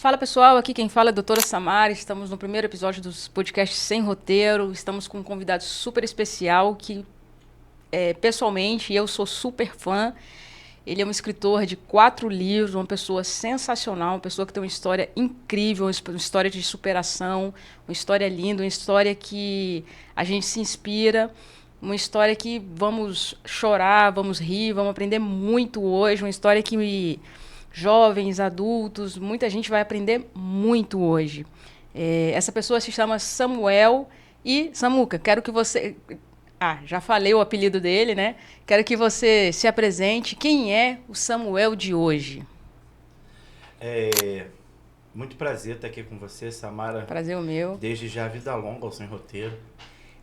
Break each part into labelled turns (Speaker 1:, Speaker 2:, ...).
Speaker 1: Fala pessoal, aqui quem fala é a doutora Samara, estamos no primeiro episódio dos podcasts Sem Roteiro, estamos com um convidado super especial que, pessoalmente, eu sou super fã. Ele é um escritor de 4 livros, uma pessoa sensacional, uma pessoa que tem uma história incrível, uma história de superação, uma história linda, uma história que a gente se inspira, uma história que vamos chorar, vamos rir, vamos aprender muito hoje, uma história que jovens, adultos, muita gente vai aprender muito hoje. Essa pessoa se chama Samuel e, Samuca, quero que você... já falei o apelido dele, né? Quero que você se apresente. Quem é o Samuel de hoje?
Speaker 2: Muito prazer estar aqui com você, Samara.
Speaker 1: Prazer o meu.
Speaker 2: Desde já, vida longa ao Sem Roteiro.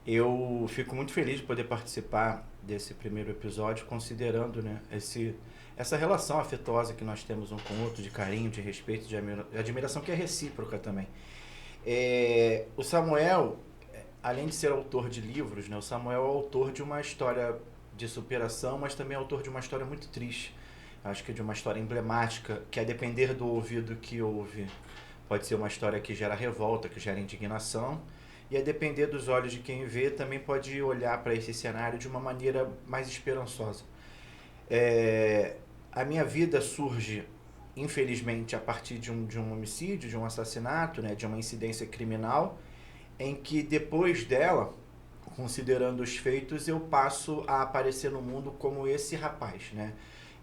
Speaker 2: Eu fico muito feliz de poder participar desse primeiro episódio, considerando, né, essa relação afetuosa que nós temos um com o outro, de carinho, de respeito, de admiração que é recíproca também. O Samuel, além de ser autor de livros, né, o Samuel é autor de uma história de superação, mas também é autor de uma história muito triste. Acho que de uma história emblemática, que a depender do ouvido que ouve, pode ser uma história que gera revolta, que gera indignação, e a depender dos olhos de quem vê, também pode olhar para esse cenário de uma maneira mais esperançosa. A minha vida surge, infelizmente, a partir de um homicídio, de um assassinato, né, de uma incidência criminal, em que depois dela, considerando os feitos, eu passo a aparecer no mundo como esse rapaz, né?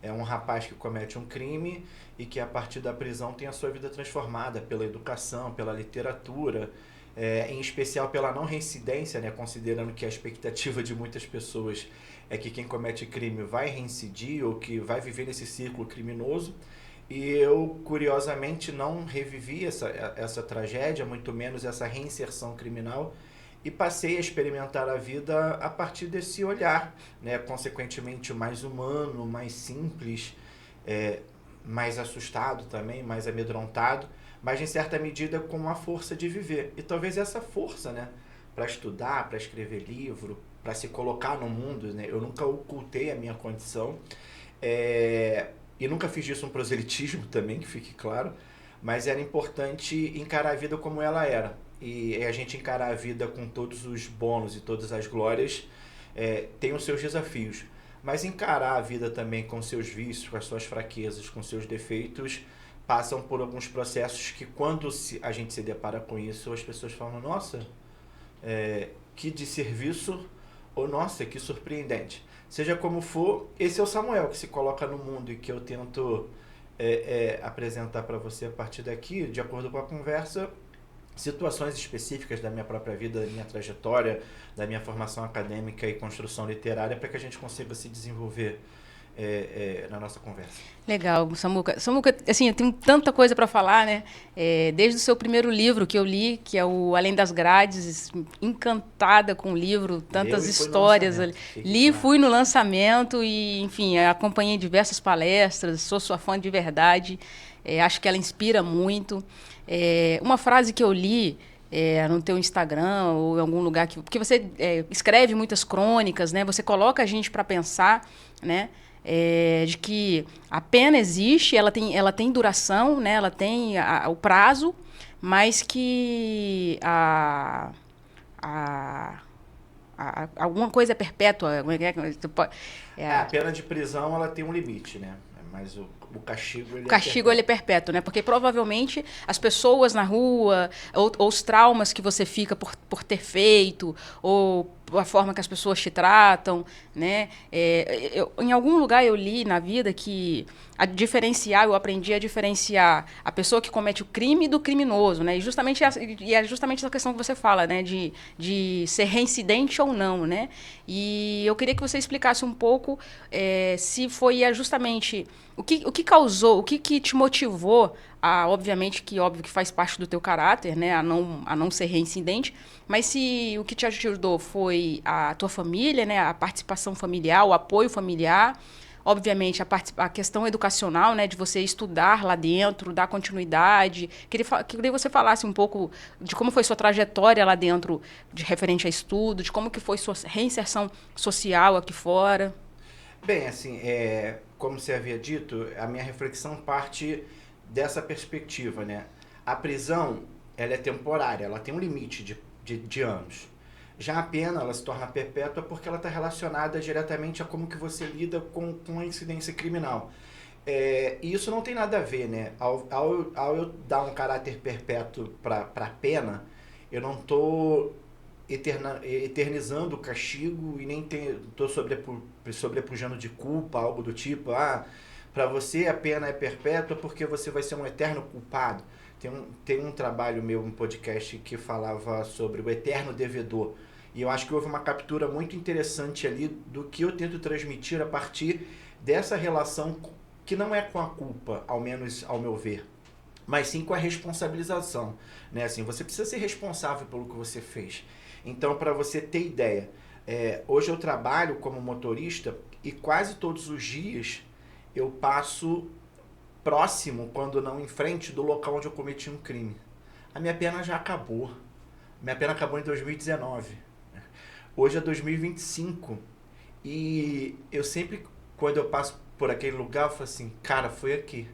Speaker 2: É um rapaz que comete um crime e que a partir da prisão tem a sua vida transformada pela educação, pela literatura, em especial pela não reincidência, né? Considerando que a expectativa de muitas pessoas é que quem comete crime vai reincidir ou que vai viver nesse círculo criminoso. E eu, curiosamente, não revivi essa tragédia, muito menos essa reinserção criminal, e passei a experimentar a vida a partir desse olhar, né? Consequentemente mais humano, mais simples, mais assustado também, mais amedrontado, mas em certa medida com a força de viver. E talvez essa força, né, para estudar, para escrever livro, para se colocar no mundo, né? Eu nunca ocultei a minha condição, e nunca fiz disso um proselitismo também, que fique claro, mas era importante encarar a vida como ela era. E a gente encarar a vida com todos os bônus e todas as glórias tem os seus desafios. Mas encarar a vida também com seus vícios, com as suas fraquezas, com seus defeitos, passam por alguns processos que quando a gente se depara com isso, as pessoas falam, nossa, que desserviço, ou nossa, que surpreendente. Seja como for, esse é o Samuel que se coloca no mundo e que eu tento apresentar para você a partir daqui, de acordo com a conversa, situações específicas da minha própria vida, da minha trajetória, da minha formação acadêmica e construção literária, para que a gente consiga se desenvolver na nossa conversa.
Speaker 1: Legal, Samuca. Samuca, assim, eu tenho tanta coisa para falar, né? Desde o seu primeiro livro que eu li, que é o Além das Grades, encantada com o livro, tantas histórias. Li, fui no lançamento e, enfim, acompanhei diversas palestras, sou sua fã de verdade, acho que ela inspira muito. Uma frase que eu li no teu Instagram ou em algum lugar, porque você escreve muitas crônicas, né? Você coloca a gente para pensar, né? De que a pena existe, ela tem duração, né? Ela tem o prazo, mas que alguma coisa é perpétua.
Speaker 2: A pena de prisão ela tem um limite, né? Mas o castigo ele
Speaker 1: ele é perpétuo, né? Porque provavelmente as pessoas na rua, ou os traumas que você fica por ter feito, ou a forma que as pessoas te tratam, né? Em algum lugar eu li na vida que eu aprendi a diferenciar a pessoa que comete o crime do criminoso, né? E é justamente essa questão que você fala, né? De ser reincidente ou não, né? E eu queria que você explicasse um pouco se foi justamente o que causou, o que te motivou óbvio que faz parte do teu caráter, né, a não ser reincidente, mas se o que te ajudou foi a tua família, né, a participação familiar, o apoio familiar, obviamente a questão educacional, né, de você estudar lá dentro, dar continuidade. Queria que você falasse um pouco de como foi sua trajetória lá dentro, referente a estudo, de como que foi sua reinserção social aqui fora.
Speaker 2: Bem, assim, como você havia dito, a minha reflexão parte dessa perspectiva, né? A prisão, ela é temporária, ela tem um limite de anos. Já a pena, ela se torna perpétua porque ela está relacionada diretamente a como que você lida com a incidência criminal. E isso não tem nada a ver, né? Ao eu dar um caráter perpétuo para a pena, eu não estou eternizando o castigo e nem estou sobrepujando de culpa, algo do tipo, para você a pena é perpétua porque você vai ser um eterno culpado. Tem um trabalho meu, um podcast que falava sobre o eterno devedor. E eu acho que houve uma captura muito interessante ali do que eu tento transmitir a partir dessa relação que não é com a culpa, ao menos ao meu ver, mas sim com a responsabilização, né? Assim, você precisa ser responsável pelo que você fez. Então, para você ter ideia, hoje eu trabalho como motorista e quase todos os dias eu passo próximo, quando não em frente, do local onde eu cometi um crime. A minha pena já acabou. Minha pena acabou em 2019. Hoje é 2025. E eu sempre, quando eu passo por aquele lugar, eu falo assim, cara, foi aqui.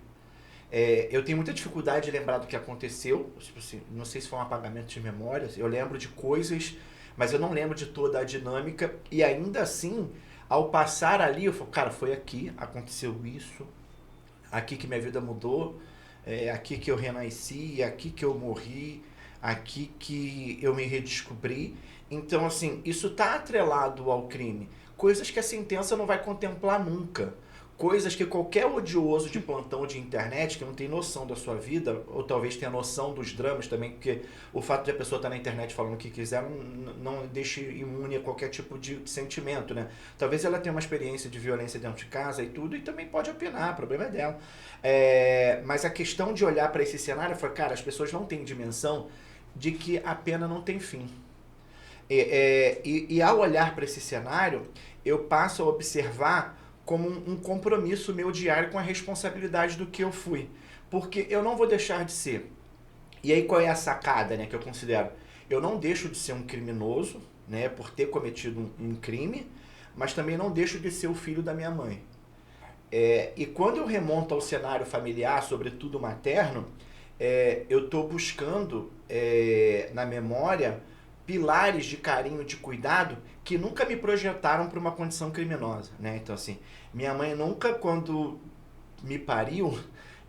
Speaker 2: Eu tenho muita dificuldade de lembrar do que aconteceu. Tipo assim, não sei se foi um apagamento de memórias. Eu lembro de coisas, mas eu não lembro de toda a dinâmica. E ainda assim, ao passar ali, eu falo, cara, foi aqui, aconteceu isso. Aqui que minha vida mudou. Aqui que eu renasci, aqui que eu morri, aqui que eu me redescobri. Então, assim, isso está atrelado ao crime. Coisas que a sentença não vai contemplar nunca. Coisas que qualquer odioso de plantão de internet, que não tem noção da sua vida, ou talvez tenha noção dos dramas também, porque o fato de a pessoa estar na internet falando o que quiser não deixe imune a qualquer tipo de sentimento, né? Talvez ela tenha uma experiência de violência dentro de casa e tudo, e também pode opinar, o problema é dela. Mas a questão de olhar para esse cenário foi, cara, as pessoas não têm dimensão de que a pena não tem fim. E ao olhar para esse cenário, eu passo a observar como um compromisso meu diário com a responsabilidade do que eu fui. Porque eu não vou deixar de ser. E aí qual é a sacada, né, que eu considero? Eu não deixo de ser um criminoso, né, por ter cometido um crime, mas também não deixo de ser o filho da minha mãe. E quando eu remonto ao cenário familiar, sobretudo materno, eu estou buscando na memória pilares de carinho, de cuidado, que nunca me projetaram para uma condição criminosa, né? Então, assim, minha mãe nunca, quando me pariu,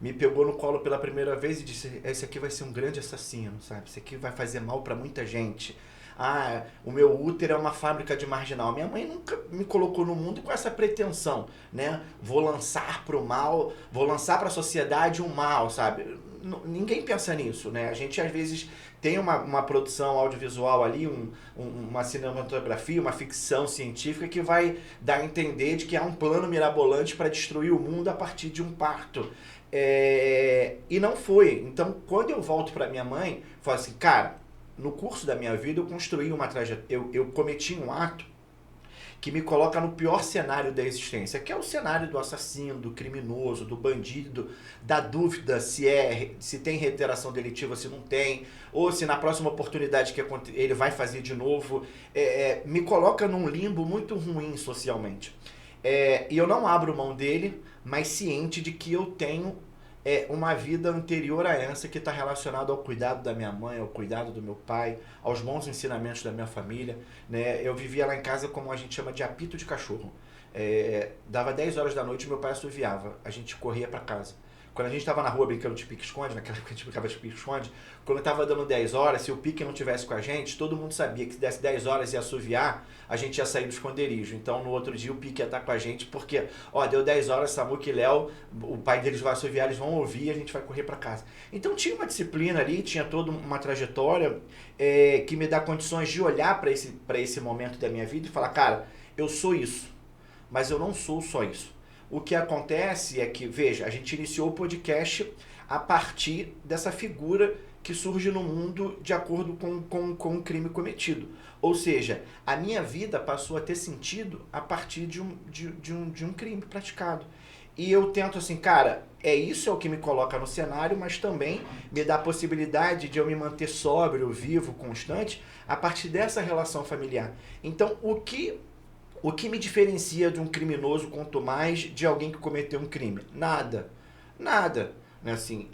Speaker 2: me pegou no colo pela primeira vez e disse, esse aqui vai ser um grande assassino, sabe? Esse aqui vai fazer mal para muita gente. O meu útero é uma fábrica de marginal. Minha mãe nunca me colocou no mundo com essa pretensão, né? Vou lançar pro mal, vou lançar para a sociedade um mal, sabe? Ninguém pensa nisso, né? A gente, às vezes, tem uma produção audiovisual ali, uma cinematografia, uma ficção científica que vai dar a entender de que há um plano mirabolante para destruir o mundo a partir de um parto. E não foi. Então, quando eu volto para minha mãe, eu falo assim, cara, no curso da minha vida eu construí uma trajetória, eu cometi um ato que me coloca no pior cenário da existência, que é o cenário do assassino, do criminoso, do bandido, da dúvida se tem reiteração delitiva, se não tem, ou se na próxima oportunidade que ele vai fazer de novo, me coloca num limbo muito ruim socialmente. E eu não abro mão dele, mas ciente de que eu tenho uma vida anterior a essa que está relacionada ao cuidado da minha mãe, ao cuidado do meu pai, aos bons ensinamentos da minha família, né? Eu vivia lá em casa como a gente chama de apito de cachorro. Dava 10 horas da noite e meu pai assoviava, a gente corria para casa. Quando a gente estava na rua brincando de pique-esconde, naquela época a gente brincava de pique-esconde, quando estava dando 10 horas, se o pique não tivesse com a gente, todo mundo sabia que se desse 10 horas e assoviar, a gente ia sair do esconderijo. Então, no outro dia, o pique ia estar com a gente, porque, deu 10 horas, Samuca e Léo, o pai deles vai assoviar, eles vão ouvir e a gente vai correr para casa. Então, tinha uma disciplina ali, tinha toda uma trajetória que me dá condições de olhar para esse momento da minha vida e falar, cara, eu sou isso, mas eu não sou só isso. O que acontece é que, veja, a gente iniciou o podcast a partir dessa figura que surge no mundo de acordo com o crime cometido. Ou seja, a minha vida passou a ter sentido a partir de um crime praticado. E eu tento assim, cara, isso é o que me coloca no cenário, mas também me dá a possibilidade de eu me manter sóbrio, vivo, constante, a partir dessa relação familiar. Então, o que me diferencia de um criminoso, quanto mais de alguém que cometeu um crime? Nada. né? Assim,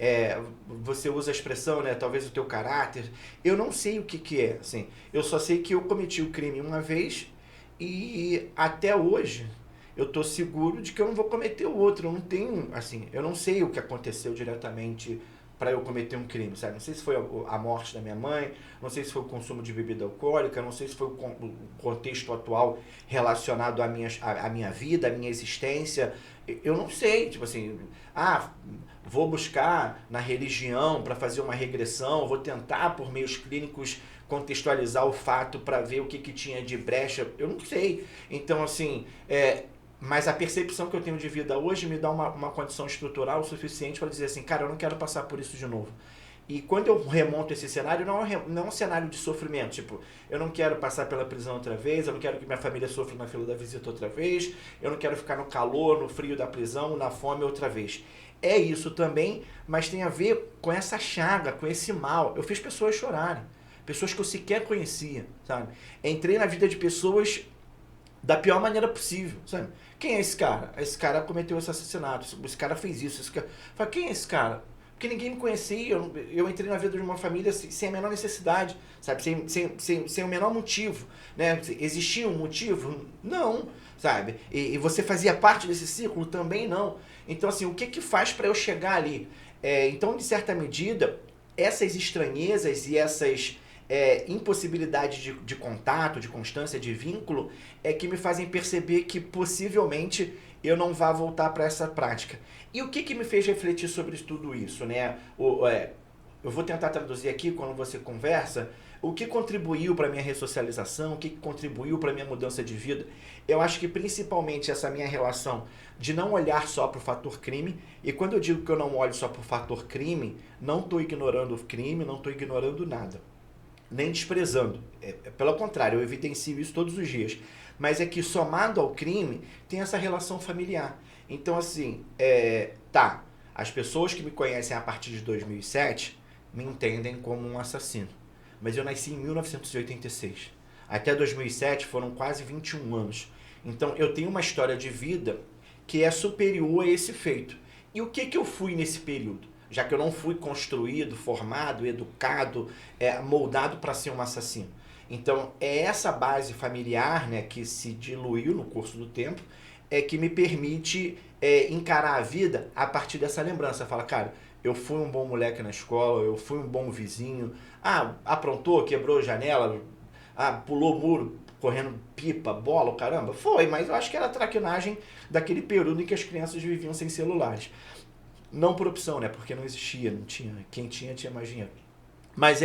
Speaker 2: você usa a expressão, né? Talvez o teu caráter. Eu não sei o que que é, assim. Eu só sei que eu cometi o crime uma vez e até hoje eu tô seguro de que eu não vou cometer o outro. Eu não tenho, assim, eu não sei o que aconteceu diretamente para eu cometer um crime, sabe? Não sei se foi a morte da minha mãe, não sei se foi o consumo de bebida alcoólica, não sei se foi o contexto atual relacionado à minha vida, à minha existência. Eu não sei, tipo assim, vou buscar na religião para fazer uma regressão, vou tentar por meios clínicos contextualizar o fato para ver o que, que tinha de brecha, eu não sei. Então, assim, mas a percepção que eu tenho de vida hoje me dá uma condição estrutural suficiente para dizer assim, cara, eu não quero passar por isso de novo. E quando eu remonto esse cenário, não é um cenário de sofrimento. Tipo, eu não quero passar pela prisão outra vez, eu não quero que minha família sofra na fila da visita outra vez, eu não quero ficar no calor, no frio da prisão, na fome outra vez. É isso também, mas tem a ver com essa chaga, com esse mal. Eu fiz pessoas chorarem, pessoas que eu sequer conhecia, sabe? Entrei na vida de pessoas da pior maneira possível, sabe? Quem é esse cara? Esse cara cometeu esse assassinato, esse cara fez isso, esse cara... Fala, quem é esse cara? Porque ninguém me conhecia, eu entrei na vida de uma família sem a menor necessidade, sabe? Sem o menor motivo, né? Existia um motivo? Não, sabe? E você fazia parte desse círculo? Também não. Então, assim, o que que faz para eu chegar ali? Então, de certa medida, essas estranhezas e essas impossibilidades de contato, de constância, de vínculo, que me fazem perceber que possivelmente eu não vá voltar para essa prática. E o que que me fez refletir sobre tudo isso, né? Eu vou tentar traduzir aqui quando você conversa, o que contribuiu para a minha ressocialização, o que contribuiu para a minha mudança de vida. Eu acho que principalmente essa minha relação de não olhar só para o fator crime, e quando eu digo que eu não olho só para o fator crime, não estou ignorando o crime, não estou ignorando nada, nem desprezando. Pelo contrário, eu evidencio isso todos os dias. Mas é que somado ao crime, tem essa relação familiar. Então, assim, as pessoas que me conhecem a partir de 2007 me entendem como um assassino. Mas eu nasci em 1986. Até 2007 foram quase 21 anos. Então, eu tenho uma história de vida que é superior a esse feito. E o que que eu fui nesse período? Já que eu não fui construído, formado, educado, moldado para ser um assassino. Então, é essa base familiar, né, que se diluiu no curso do tempo, que me permite encarar a vida a partir dessa lembrança. Fala, cara, eu fui um bom moleque na escola, eu fui um bom vizinho, aprontou, quebrou janela, pulou muro, correndo pipa, bola, o caramba. Foi, mas eu acho que era a traquinagem daquele período em que as crianças viviam sem celulares. Não por opção, né? Porque não existia, não tinha. Quem tinha mais dinheiro. Mas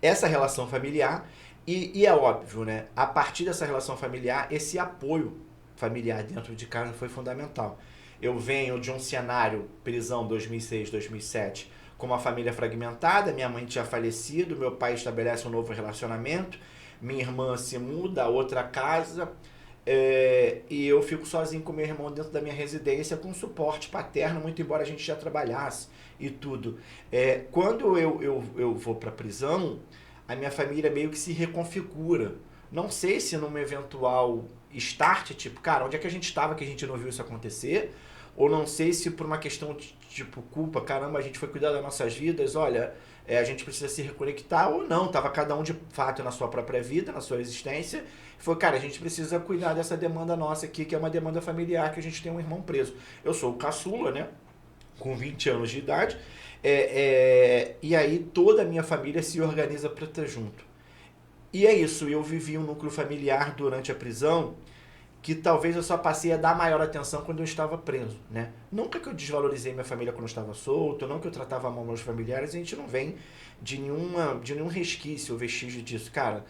Speaker 2: essa relação familiar, e é óbvio, né? A partir dessa relação familiar, esse apoio familiar dentro de casa foi fundamental. Eu venho de um cenário, prisão 2006, 2007, com uma família fragmentada, minha mãe tinha falecido, meu pai estabelece um novo relacionamento, minha irmã se muda a outra casa, e eu fico sozinho com meu irmão dentro da minha residência com suporte paterno, muito embora a gente já trabalhasse e tudo. Quando eu vou para a prisão, a minha família meio que se reconfigura. Não sei se num eventual start, tipo, cara, onde é que a gente estava que a gente não viu isso acontecer? Ou não sei se por uma questão de, tipo, culpa, caramba, a gente foi cuidar das nossas vidas, olha, a gente precisa se reconectar, ou não, estava cada um de fato na sua própria vida, na sua existência, e foi, cara, a gente precisa cuidar dessa demanda nossa aqui, que é uma demanda familiar, que a gente tem um irmão preso. Eu sou o caçula, né, com 20 anos de idade, e aí toda a minha família se organiza para estar junto. E é isso, eu vivi um núcleo familiar durante a prisão, que talvez eu só passei a dar maior atenção quando eu estava preso, né? Nunca que eu desvalorizei minha família quando eu estava solto, não que eu tratava mal meus familiares, a gente não vem de nenhum resquício ou vestígio disso. Cara,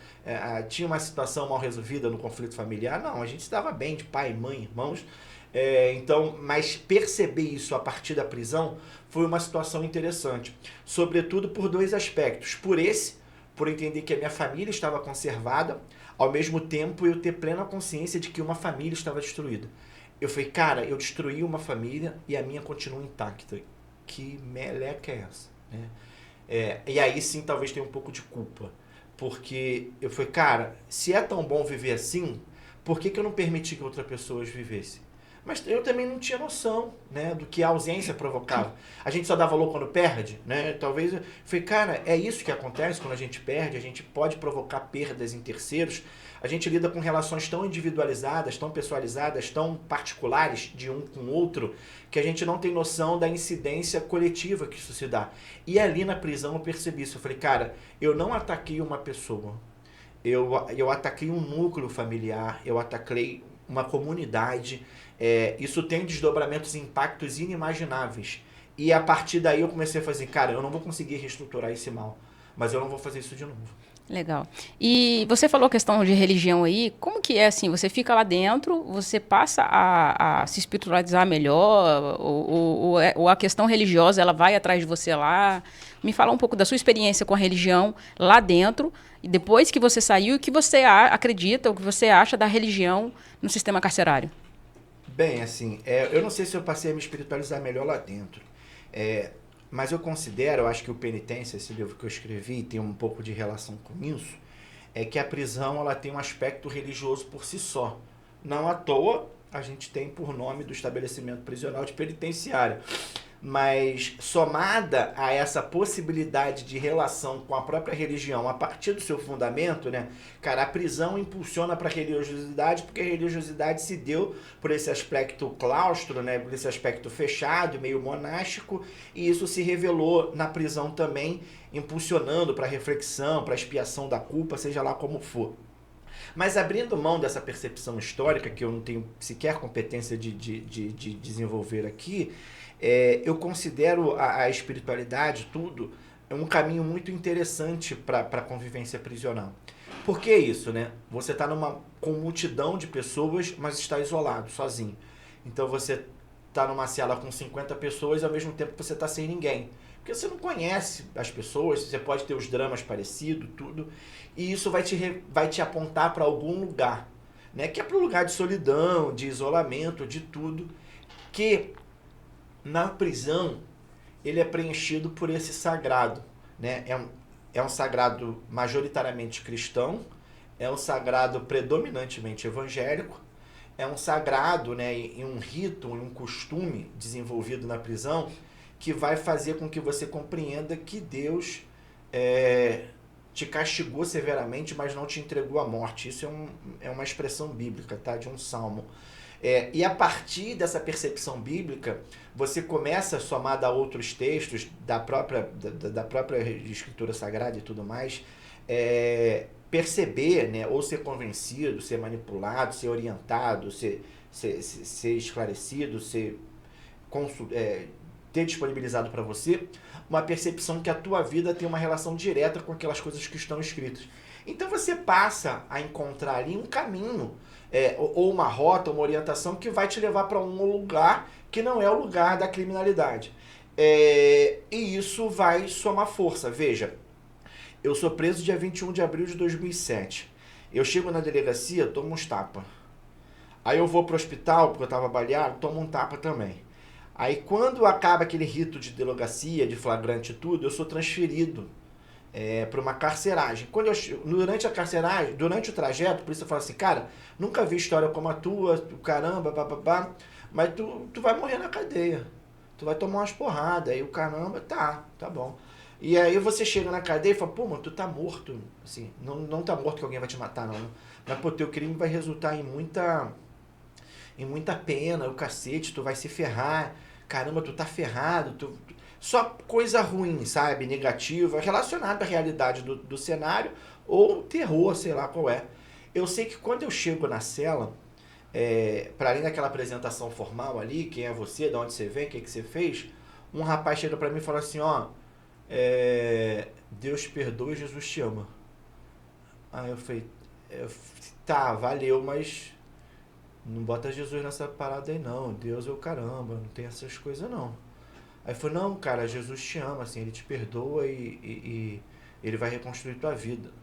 Speaker 2: tinha uma situação mal resolvida no conflito familiar? Não, a gente estava bem de pai, mãe, irmãos. Então, mas perceber isso a partir da prisão foi uma situação interessante. Sobretudo por dois aspectos. Por entender que a minha família estava conservada, ao mesmo tempo eu ter plena consciência de que uma família estava destruída. Eu falei, cara, eu destruí uma família e a minha continua intacta. Que meleca é essa? Né? E aí sim talvez tenha um pouco de culpa. Porque eu falei, cara, se é tão bom viver assim, por que eu não permiti que outras pessoas vivessem? Mas eu também não tinha noção, né, do que a ausência provocava. A gente só dá valor quando perde, né? Talvez eu falei, cara, é isso que acontece quando a gente perde, a gente pode provocar perdas em terceiros. A gente lida com relações tão individualizadas, tão pessoalizadas, tão particulares de um com o outro, que a gente não tem noção da incidência coletiva que isso se dá. E ali na prisão eu percebi isso. Eu falei, cara, eu não ataquei uma pessoa. Eu ataquei um núcleo familiar, eu ataquei uma comunidade. Isso tem desdobramentos e impactos inimagináveis. E a partir daí eu comecei a fazer, cara, eu não vou conseguir reestruturar esse mal, mas eu não vou fazer isso de novo.
Speaker 1: Legal. E você falou questão de religião aí, como que é assim? Você fica lá dentro, você passa a se espiritualizar melhor, ou a questão religiosa, ela vai atrás de você lá? Me fala um pouco da sua experiência com a religião lá dentro, e depois que você saiu, o que você acredita, o que você acha da religião no sistema carcerário?
Speaker 2: Bem, assim, eu não sei se eu passei a me espiritualizar melhor lá dentro. Mas eu considero, eu acho que o Penitência, esse livro que eu escrevi, tem um pouco de relação com isso, é que a prisão ela tem um aspecto religioso por si só. Não à toa, a gente tem por nome do estabelecimento prisional de penitenciária. Mas somada a essa possibilidade de relação com a própria religião, a partir do seu fundamento, né, cara, a prisão impulsiona para a religiosidade, porque a religiosidade se deu por esse aspecto claustro, né, por esse aspecto fechado, meio monástico, e isso se revelou na prisão também, impulsionando para a reflexão, para a expiação da culpa, seja lá como for. Mas abrindo mão dessa percepção histórica, que eu não tenho sequer competência de desenvolver aqui, eu considero a espiritualidade, tudo, um caminho muito interessante para a convivência prisional. Por que isso, né? Você está com multidão de pessoas, mas está isolado, sozinho. Então você está numa cela com 50 pessoas e ao mesmo tempo você está sem ninguém. Porque você não conhece as pessoas, você pode ter os dramas parecidos, tudo, e isso vai te apontar para algum lugar, né? Que é para um lugar de solidão, de isolamento, de tudo, que na prisão ele é preenchido por esse sagrado, né? É um sagrado majoritariamente cristão, é um sagrado predominantemente evangélico, é um sagrado, né, e um rito, um costume desenvolvido na prisão que vai fazer com que você compreenda que Deus te castigou severamente, mas não te entregou à morte. Isso é uma expressão bíblica, tá? De um salmo. E a partir dessa percepção bíblica, você começa, somado a outros textos da própria Escritura Sagrada e tudo mais, perceber, né, ou ser convencido, ser manipulado, ser orientado, ser esclarecido, ter disponibilizado para você uma percepção que a tua vida tem uma relação direta com aquelas coisas que estão escritas. Então você passa a encontrar ali um caminho, ou uma rota, uma orientação que vai te levar para um lugar que não é o lugar da criminalidade. E isso vai somar força. Veja, eu sou preso dia 21 de abril de 2007. Eu chego na delegacia, tomo uns tapas. Aí eu vou pro hospital, porque eu estava baleado, tomo um tapa também. Aí quando acaba aquele rito de delegacia, de flagrante e tudo, eu sou transferido para uma carceragem. Durante a carceragem, durante o trajeto, por isso eu falo assim, cara, nunca vi história como a tua, caramba, bababá, mas tu vai morrer na cadeia. Tu vai tomar umas porradas, aí o caramba, tá bom. E aí você chega na cadeia e fala, pô, mano, tu tá morto. Assim, não tá morto que alguém vai te matar, não. Mas, pô, teu crime vai resultar em muita pena, o cacete, tu vai se ferrar. Caramba, tu tá ferrado. Só coisa ruim, sabe? Negativa, relacionada à realidade do cenário ou terror, sei lá qual é. Eu sei que quando eu chego na cela, para além daquela apresentação formal ali, quem é você, de onde você vem, o que você fez, um rapaz chega para mim e fala assim, ó, Deus te perdoa, Jesus te ama. Aí eu falei, tá, valeu, mas não bota Jesus nessa parada aí não, Deus é o caramba, não tem essas coisas não. Aí falou, não, cara, Jesus te ama, assim, ele te perdoa e ele vai reconstruir tua vida. Eu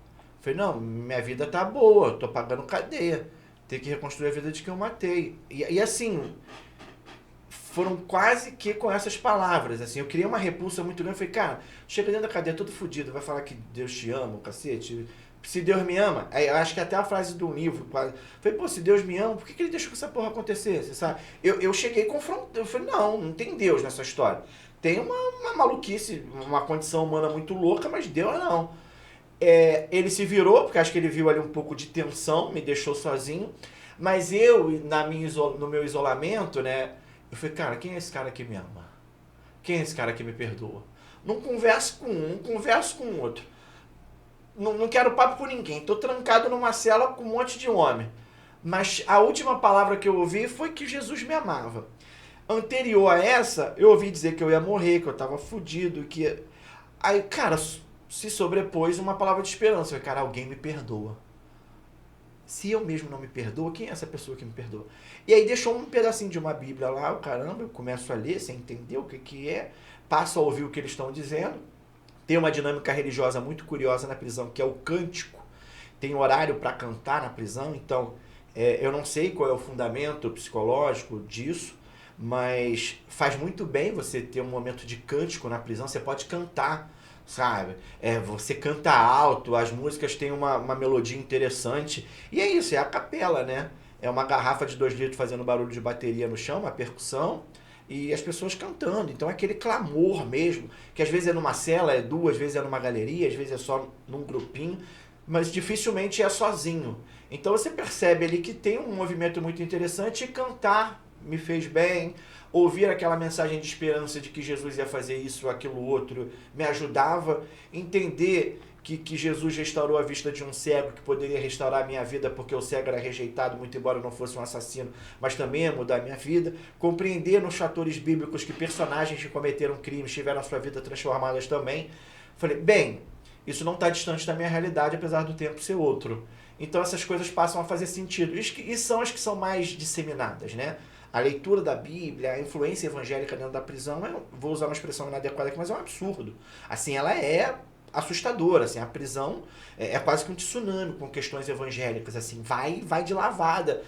Speaker 2: falei, não, minha vida tá boa, eu tô pagando cadeia, tem que reconstruir a vida de quem eu matei. E assim, foram quase que com essas palavras, assim, eu criei uma repulsa muito grande, eu falei, cara, chega dentro da cadeia todo fodido, vai falar que Deus te ama, o cacete, se Deus me ama, aí eu acho que até a frase do livro, quase, falei, pô, se Deus me ama, por que ele deixou que essa porra acontecer, você sabe? Eu cheguei confrontando, eu falei, não tem Deus nessa história, tem uma maluquice, uma condição humana muito louca, mas Deus não. Ele se virou, porque acho que ele viu ali um pouco de tensão, me deixou sozinho, mas eu, no meu isolamento, né, eu falei, cara, quem é esse cara que me ama? Quem é esse cara que me perdoa? Não converso com um, não converso com o outro. Não quero papo com ninguém. Tô trancado numa cela com um monte de homem. Mas a última palavra que eu ouvi foi que Jesus me amava. Anterior a essa, eu ouvi dizer que eu ia morrer, que eu tava fudido, que... Aí, cara, se sobrepôs uma palavra de esperança. Eu falei, cara, alguém me perdoa. Se eu mesmo não me perdoo, quem é essa pessoa que me perdoa? E aí deixou um pedacinho de uma Bíblia lá, caramba, eu começo a ler sem entender o que é, passo a ouvir o que eles estão dizendo. Tem uma dinâmica religiosa muito curiosa na prisão, que é o cântico. Tem horário para cantar na prisão, então eu não sei qual é o fundamento psicológico disso, mas faz muito bem você ter um momento de cântico na prisão, você pode cantar, sabe? Você canta alto, as músicas têm uma melodia interessante, e é isso, é a capela, né? É uma garrafa de 2 litros fazendo barulho de bateria no chão, uma percussão, e as pessoas cantando. Então é aquele clamor mesmo, que às vezes é numa cela, é 2, às vezes é numa galeria, às vezes é só num grupinho, mas dificilmente é sozinho. Então você percebe ali que tem um movimento muito interessante, e cantar me fez bem, ouvir aquela mensagem de esperança de que Jesus ia fazer isso, aquilo, outro, me ajudava, entender que Jesus restaurou a vista de um cego, que poderia restaurar a minha vida, porque o cego era rejeitado, muito embora eu não fosse um assassino, mas também ia mudar a minha vida, compreender nos fatores bíblicos que personagens que cometeram crimes tiveram a sua vida transformadas também. Falei, bem, isso não está distante da minha realidade, apesar do tempo ser outro. Então essas coisas passam a fazer sentido, e são as que são mais disseminadas, né? A leitura da Bíblia, a influência evangélica dentro da prisão, vou usar uma expressão inadequada aqui, mas é um absurdo. Assim, ela é assustadora, assim, a prisão é quase que um tsunami com questões evangélicas, assim, vai de lavada.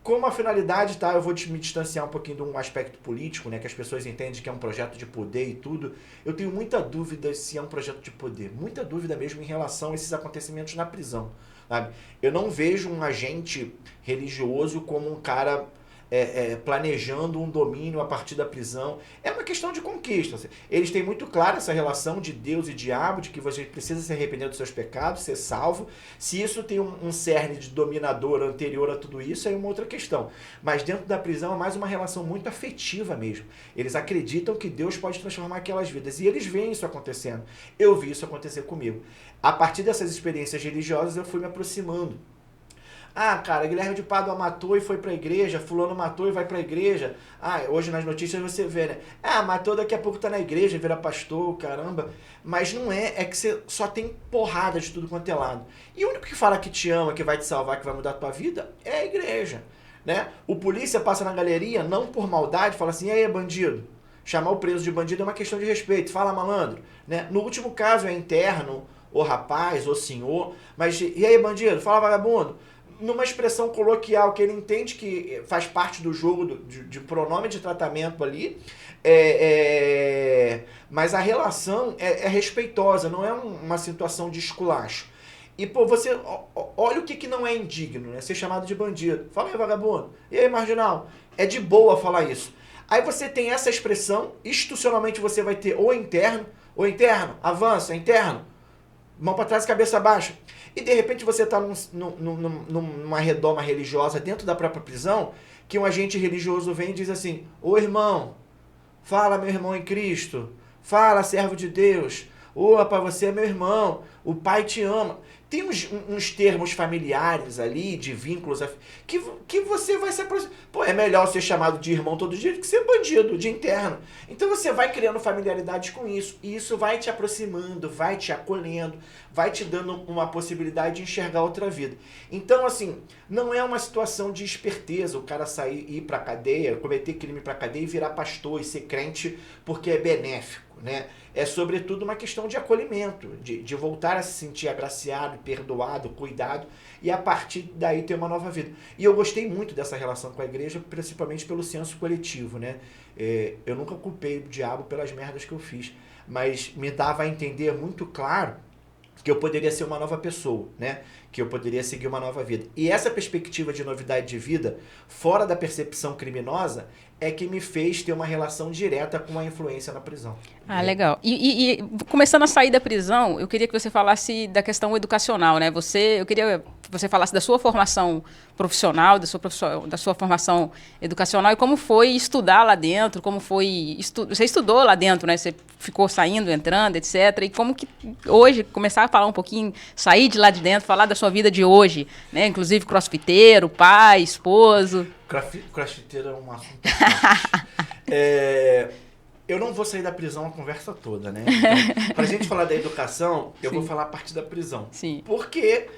Speaker 2: Como a finalidade, tá, eu vou me distanciar um pouquinho de um aspecto político, né, que as pessoas entendem que é um projeto de poder e tudo. Eu tenho muita dúvida se é um projeto de poder, muita dúvida mesmo em relação a esses acontecimentos na prisão. Sabe? Eu não vejo um agente religioso como um cara planejando um domínio a partir da prisão. É uma questão de conquista. Eles têm muito claro essa relação de Deus e diabo, de que você precisa se arrepender dos seus pecados, ser salvo. Se isso tem um cerne de dominador anterior a tudo isso, é uma outra questão. Mas dentro da prisão é mais uma relação muito afetiva mesmo. Eles acreditam que Deus pode transformar aquelas vidas. E eles veem isso acontecendo. Eu vi isso acontecer comigo. A partir dessas experiências religiosas, eu fui me aproximando. Ah, cara, Guilherme de Pádua matou e foi pra igreja, fulano matou e vai pra igreja. Ah, hoje nas notícias você vê, né? Ah, matou, daqui a pouco tá na igreja, vira pastor, caramba. Mas não é que você só tem porrada de tudo quanto é lado. E o único que fala que te ama, que vai te salvar, que vai mudar a tua vida, é a igreja, né? O polícia passa na galeria, não por maldade, fala assim, e aí, bandido? Chamar o preso de bandido é uma questão de respeito, fala malandro, né? No último caso é interno, ou rapaz, ou senhor, mas e aí, bandido? Fala vagabundo. Numa expressão coloquial que ele entende que faz parte do jogo de pronome de tratamento ali, mas a relação é respeitosa, não é uma situação de esculacho. E, pô, você olha o que não é indigno, né? Ser chamado de bandido. Fala aí, vagabundo. E aí, marginal? É de boa falar isso. Aí você tem essa expressão, institucionalmente você vai ter ou interno, avança, interno, mão para trás e cabeça baixa. E de repente você está numa redoma religiosa dentro da própria prisão, que um agente religioso vem e diz assim, ô irmão, fala meu irmão em Cristo, fala servo de Deus, opa, você é meu irmão, o pai te ama. Tem uns termos familiares ali, de vínculos, que você vai se aproximar. Pô, é melhor ser chamado de irmão todo dia do que ser bandido, de interno. Então você vai criando familiaridades com isso, e isso vai te aproximando, vai te acolhendo, vai te dando uma possibilidade de enxergar outra vida. Então, assim, não é uma situação de esperteza o cara sair, ir pra cadeia, cometer crime pra cadeia e virar pastor e ser crente porque é benéfico. né? É sobretudo uma questão de acolhimento, de voltar a se sentir agraciado, perdoado, cuidado, e a partir daí ter uma nova vida. E eu gostei muito dessa relação com a igreja, principalmente pelo senso coletivo, né? Eu nunca culpei o diabo pelas merdas que eu fiz, mas me dava a entender muito claro que eu poderia ser uma nova pessoa, né? Que eu poderia seguir uma nova vida. E essa perspectiva de novidade de vida, fora da percepção criminosa, é que me fez ter uma relação direta com a influência na prisão.
Speaker 1: Ah, legal. E começando a sair da prisão, eu queria que você falasse da questão educacional, né? Eu queria que você falasse da sua formação profissional, da sua formação educacional e como foi estudar lá dentro, como foi... Você estudou lá dentro, né? Você ficou saindo, entrando, etc. E como que hoje, começar a falar um pouquinho, sair de lá de dentro, falar da sua vida de hoje, né? Inclusive crossfiteiro, pai, esposo.
Speaker 2: Crossfiteiro é um assunto eu não vou sair da prisão a conversa toda, né? Então, pra gente falar da educação, eu vou falar a partir da prisão.
Speaker 1: Sim.
Speaker 2: Porque,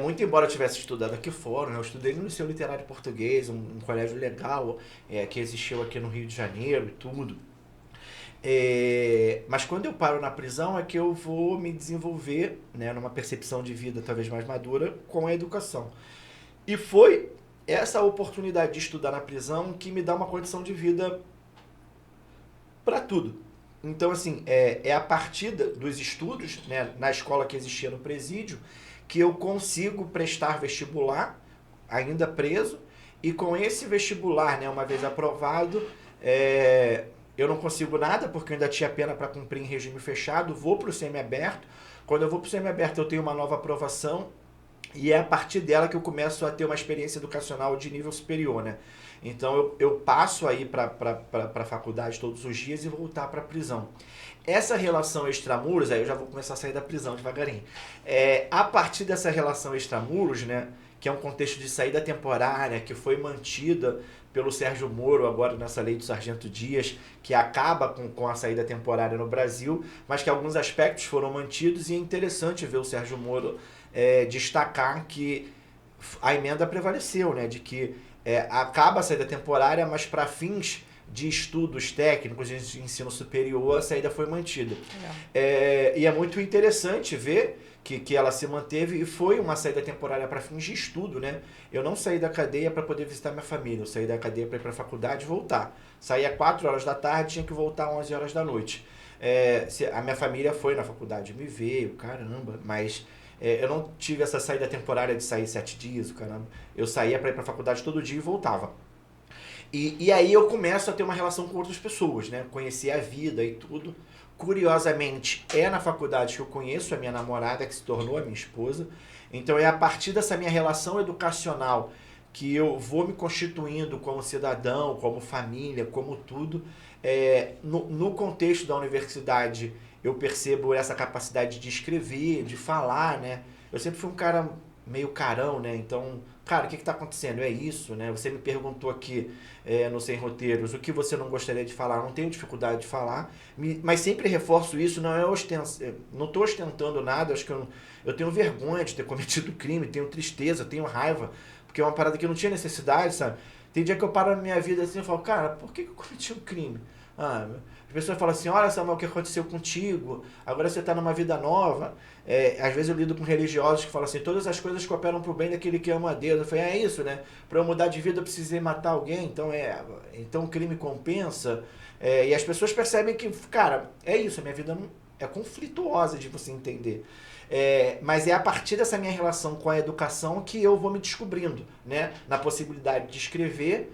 Speaker 2: muito embora eu tivesse estudado aqui fora, né? Eu estudei no Liceu Literário Português, um colégio legal, que existiu aqui no Rio de Janeiro e tudo. Mas quando eu paro na prisão é que eu vou me desenvolver, né, numa percepção de vida talvez mais madura com a educação. E foi essa oportunidade de estudar na prisão que me dá uma condição de vida para tudo. Então, assim, é a partir dos estudos, né, na escola que existia no presídio, que eu consigo prestar vestibular, ainda preso, e com esse vestibular, né, uma vez aprovado, eu não consigo nada, porque eu ainda tinha pena para cumprir em regime fechado, vou para o semiaberto. Quando eu vou para o semiaberto, eu tenho uma nova aprovação, e é a partir dela que eu começo a ter uma experiência educacional de nível superior, né? Então eu passo aí para a faculdade todos os dias e voltar para a prisão. Essa relação extramuros, aí eu já vou começar a sair da prisão devagarinho. A partir dessa relação extramuros, né, que é um contexto de saída temporária, que foi mantida pelo Sérgio Moro agora nessa lei do Sargento Dias, que acaba com a saída temporária no Brasil, mas que alguns aspectos foram mantidos, e é interessante ver o Sérgio Moro destacar que a emenda prevaleceu, né, de que acaba a saída temporária, mas para fins de estudos técnicos de ensino superior, a saída foi mantida. E é muito interessante ver que ela se manteve e foi uma saída temporária para fins de estudo, né? Eu não saí da cadeia para poder visitar minha família, eu saí da cadeia para ir para a faculdade e voltar. Saí às 4 horas da tarde, tinha que voltar às 11 horas da noite. A minha família foi na faculdade, me veio, caramba, mas... eu não tive essa saída temporária de sair 7 dias, caramba. Eu saía para ir para a faculdade todo dia e voltava. E aí eu começo a ter uma relação com outras pessoas, né? Conhecer a vida e tudo. Curiosamente, é na faculdade que eu conheço a minha namorada, que se tornou a minha esposa. Então é a partir dessa minha relação educacional que eu vou me constituindo como cidadão, como família, como tudo. No contexto da universidade, eu percebo essa capacidade de escrever, de falar, né? Eu sempre fui um cara meio carão, né? Então, cara, o que está acontecendo? É isso, né? Você me perguntou aqui no Sem Roteiros o que você não gostaria de falar. Eu não tenho dificuldade de falar, mas sempre reforço isso, não estou ostentando nada. Acho que eu tenho vergonha de ter cometido crime, tenho tristeza, tenho raiva, porque é uma parada que eu não tinha necessidade, sabe? Tem dia que eu paro na minha vida assim e falo, cara, por que eu cometi um crime? As pessoas falam assim, olha Samuel, o que aconteceu contigo? Agora você está numa vida nova. Às vezes eu lido com religiosos que falam assim, todas as coisas cooperam para o bem daquele que ama a Deus. Eu falei, é isso, né? Para eu mudar de vida eu precisei matar alguém, então o crime compensa. E as pessoas percebem que, cara, é isso, a minha vida é conflituosa de você entender. Mas é a partir dessa minha relação com a educação que eu vou me descobrindo, né? Na possibilidade de escrever,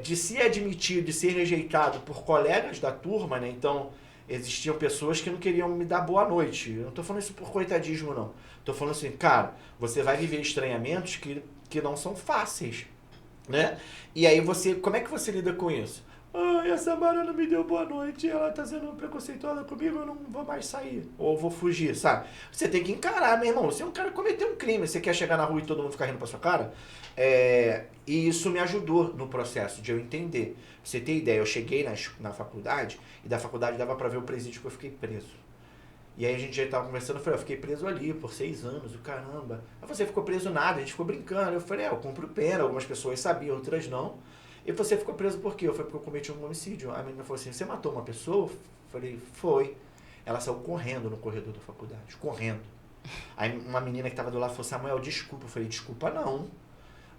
Speaker 2: de se admitir, de ser rejeitado por colegas da turma, né? Então, existiam pessoas que não queriam me dar boa noite. Eu não estou falando isso por coitadismo, não. Estou falando assim, cara, você vai viver estranhamentos que não são fáceis, né? E aí como é que você lida com isso? A Samara não me deu boa noite, ela tá sendo preconceituosa comigo, eu não vou mais sair. Ou vou fugir, sabe? Você tem que encarar, meu irmão. Você é um cara que cometeu um crime, você quer chegar na rua e todo mundo ficar rindo pra sua cara? E isso me ajudou no processo de eu entender. Pra você ter ideia, eu cheguei na faculdade, e da faculdade dava pra ver o presídio que eu fiquei preso. E aí a gente já tava conversando, eu falei, eu fiquei preso ali por 6 anos, o caramba. Aí você ficou preso nada, a gente ficou brincando. Eu falei, eu cumpro pena, algumas pessoas sabiam, outras não. E você ficou preso por quê? Eu falei, porque eu cometi um homicídio. A menina falou assim, você matou uma pessoa? Eu Falei, foi. Ela saiu correndo no corredor da faculdade, correndo. Aí uma menina que tava do lado falou, Samuel, desculpa. Eu falei, desculpa não.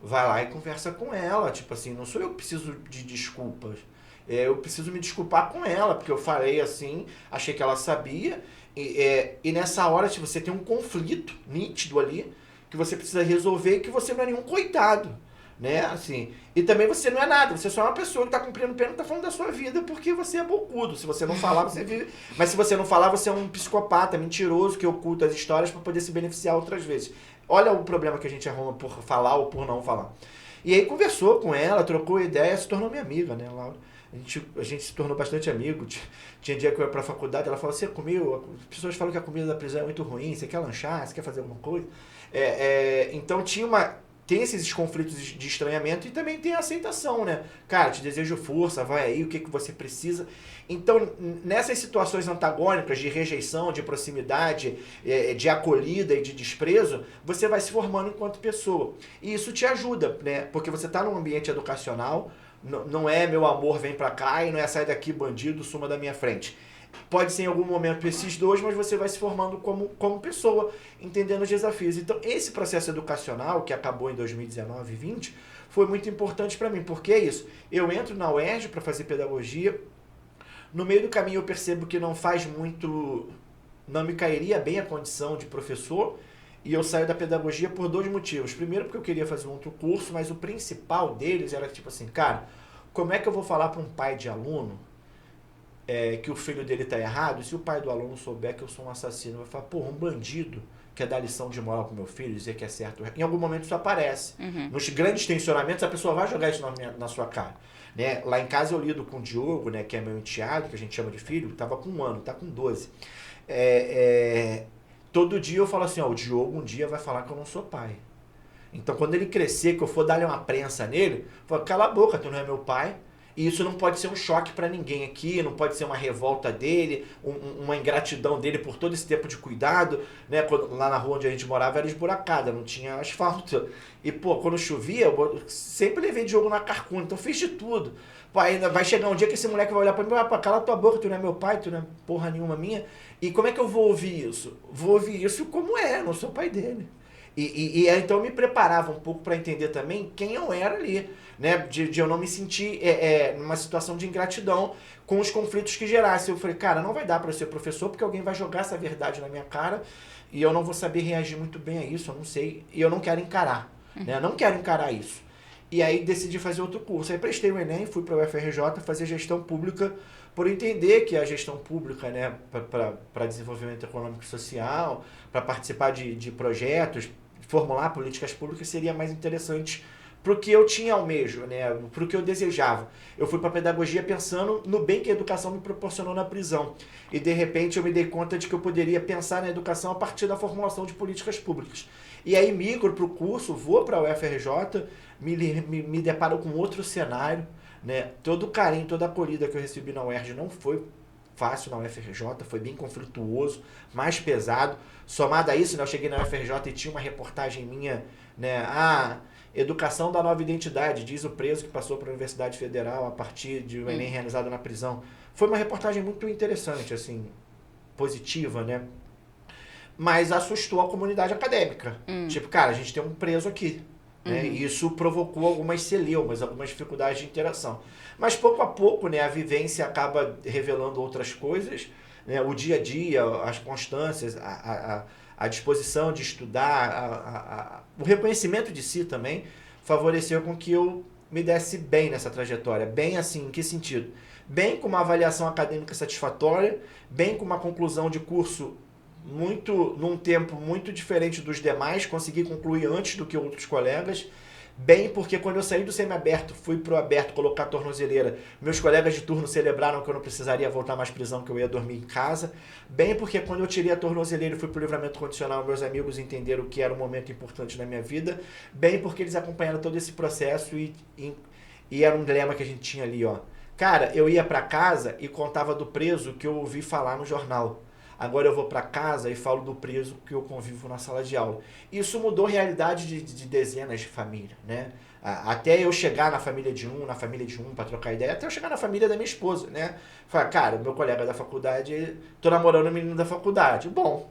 Speaker 2: Vai lá e conversa com ela. Tipo assim, não sou eu que preciso de desculpas. Eu preciso me desculpar com ela, porque eu falei assim, achei que ela sabia. E nessa hora, tipo, você tem um conflito nítido ali, que você precisa resolver e que você não é nenhum coitado. Né, assim, e também você não é nada, você só é uma pessoa que tá cumprindo pena e tá falando da sua vida porque você é bocudo. Se você não falar, você vive. Mas se você não falar, você é um psicopata, mentiroso, que oculta as histórias para poder se beneficiar outras vezes. Olha o problema que a gente arruma por falar ou por não falar. E aí conversou com ela, trocou ideia, se tornou minha amiga, né, Laura? A gente se tornou bastante amigo. Tinha dia que eu ia pra faculdade, ela falou, você comeu? As pessoas falam que a comida da prisão é muito ruim, você quer lanchar, você quer fazer alguma coisa? Então tem esses conflitos de estranhamento e também tem a aceitação, né? Cara, te desejo força, vai aí, o que você precisa. Então, nessas situações antagônicas de rejeição, de proximidade, de acolhida e de desprezo, você vai se formando enquanto pessoa. E isso te ajuda, né? Porque você está num ambiente educacional, não é meu amor, vem pra cá, e não é sai daqui, bandido, suma da minha frente. Pode ser em algum momento esses dois, mas você vai se formando como pessoa, entendendo os desafios. Então, esse processo educacional, que acabou em 2019 e 2020, foi muito importante para mim. Porque é isso, eu entro na UERJ para fazer pedagogia, no meio do caminho eu percebo que não me cairia bem a condição de professor, e eu saio da pedagogia por 2 motivos. Primeiro, porque eu queria fazer um outro curso, mas o principal deles era tipo assim, cara, como é que eu vou falar para um pai de aluno que o filho dele tá errado, e se o pai do aluno souber que eu sou um assassino, vai falar, um bandido quer dar lição de moral pro meu filho, dizer que é certo. Em algum momento isso aparece. Uhum. Nos grandes tensionamentos, a pessoa vai jogar isso na sua cara. Né? Lá em casa eu lido com o Diogo, né, que é meu enteado, que a gente chama de filho, tava com 1 ano, tá com 12. Todo dia eu falo assim, o Diogo um dia vai falar que eu não sou pai. Então quando ele crescer, que eu for dar-lhe uma prensa nele, eu falo, cala a boca, tu não é meu pai. E isso não pode ser um choque para ninguém aqui, não pode ser uma revolta dele, uma ingratidão dele por todo esse tempo de cuidado, né? Lá na rua onde a gente morava era esburacada, não tinha asfalto. E, quando chovia, eu sempre levei Diogo na carcuna, então fiz de tudo. Ainda vai chegar um dia que esse moleque vai olhar para mim, cala tua boca, tu não é meu pai, tu não é porra nenhuma minha. E como é que eu vou ouvir isso? Vou ouvir isso como não sou pai dele. Então eu me preparava um pouco para entender também quem eu era ali, né? De eu não me sentir numa situação de ingratidão com os conflitos que gerassem. Eu falei, cara, não vai dar para eu ser professor porque alguém vai jogar essa verdade na minha cara e eu não vou saber reagir muito bem a isso, eu não sei, e eu não quero encarar, né? Eu não quero encarar isso. E aí decidi fazer outro curso. Aí prestei o Enem, fui para o UFRJ fazer gestão pública, por entender que a gestão pública, né, para desenvolvimento econômico e social, para participar de projetos, formular políticas públicas seria mais interessante para o que eu tinha almejo, né, para o que eu desejava. Eu fui para a pedagogia pensando no bem que a educação me proporcionou na prisão. E de repente eu me dei conta de que eu poderia pensar na educação a partir da formulação de políticas públicas. E aí migro para o curso, vou para a UFRJ, me deparo com outro cenário, né? Todo o carinho, toda a acolhida que eu recebi na UERJ não foi fácil na UFRJ, foi bem conflituoso, mais pesado. Somado a isso, né, eu cheguei na UFRJ e tinha uma reportagem minha, né, educação da nova identidade, diz o preso que passou para a Universidade Federal a partir de um Enem realizado na prisão. Foi uma reportagem muito interessante, assim, positiva, né? Mas assustou a comunidade acadêmica. Tipo, cara, a gente tem um preso aqui. Né? E isso provocou algumas celeumas, algumas dificuldades de interação. Mas pouco a pouco, né, a vivência acaba revelando outras coisas, né? O dia a dia, as constâncias, a disposição de estudar, o reconhecimento de si também favoreceu com que eu me desse bem nessa trajetória. Bem assim, em que sentido? Bem com uma avaliação acadêmica satisfatória, bem com uma conclusão de curso num tempo muito diferente dos demais, consegui concluir antes do que outros colegas, bem porque quando eu saí do semiaberto, fui pro aberto colocar a tornozeleira, meus colegas de turno celebraram que eu não precisaria voltar mais prisão, que eu ia dormir em casa, bem porque quando eu tirei a tornozeleira e fui pro livramento condicional, meus amigos entenderam que era um momento importante na minha vida, bem porque eles acompanharam todo esse processo e era um dilema que a gente tinha ali, ó. Cara, eu ia pra casa e contava do preso que eu ouvi falar no jornal. agora eu vou para casa e falo do preso que eu convivo na sala de aula. Isso mudou a realidade de dezenas de famílias, né? Até eu chegar na família de um para trocar ideia, até eu chegar na família da minha esposa, né? Falar, cara, meu colega da faculdade, tô namorando o menino da faculdade. Bom,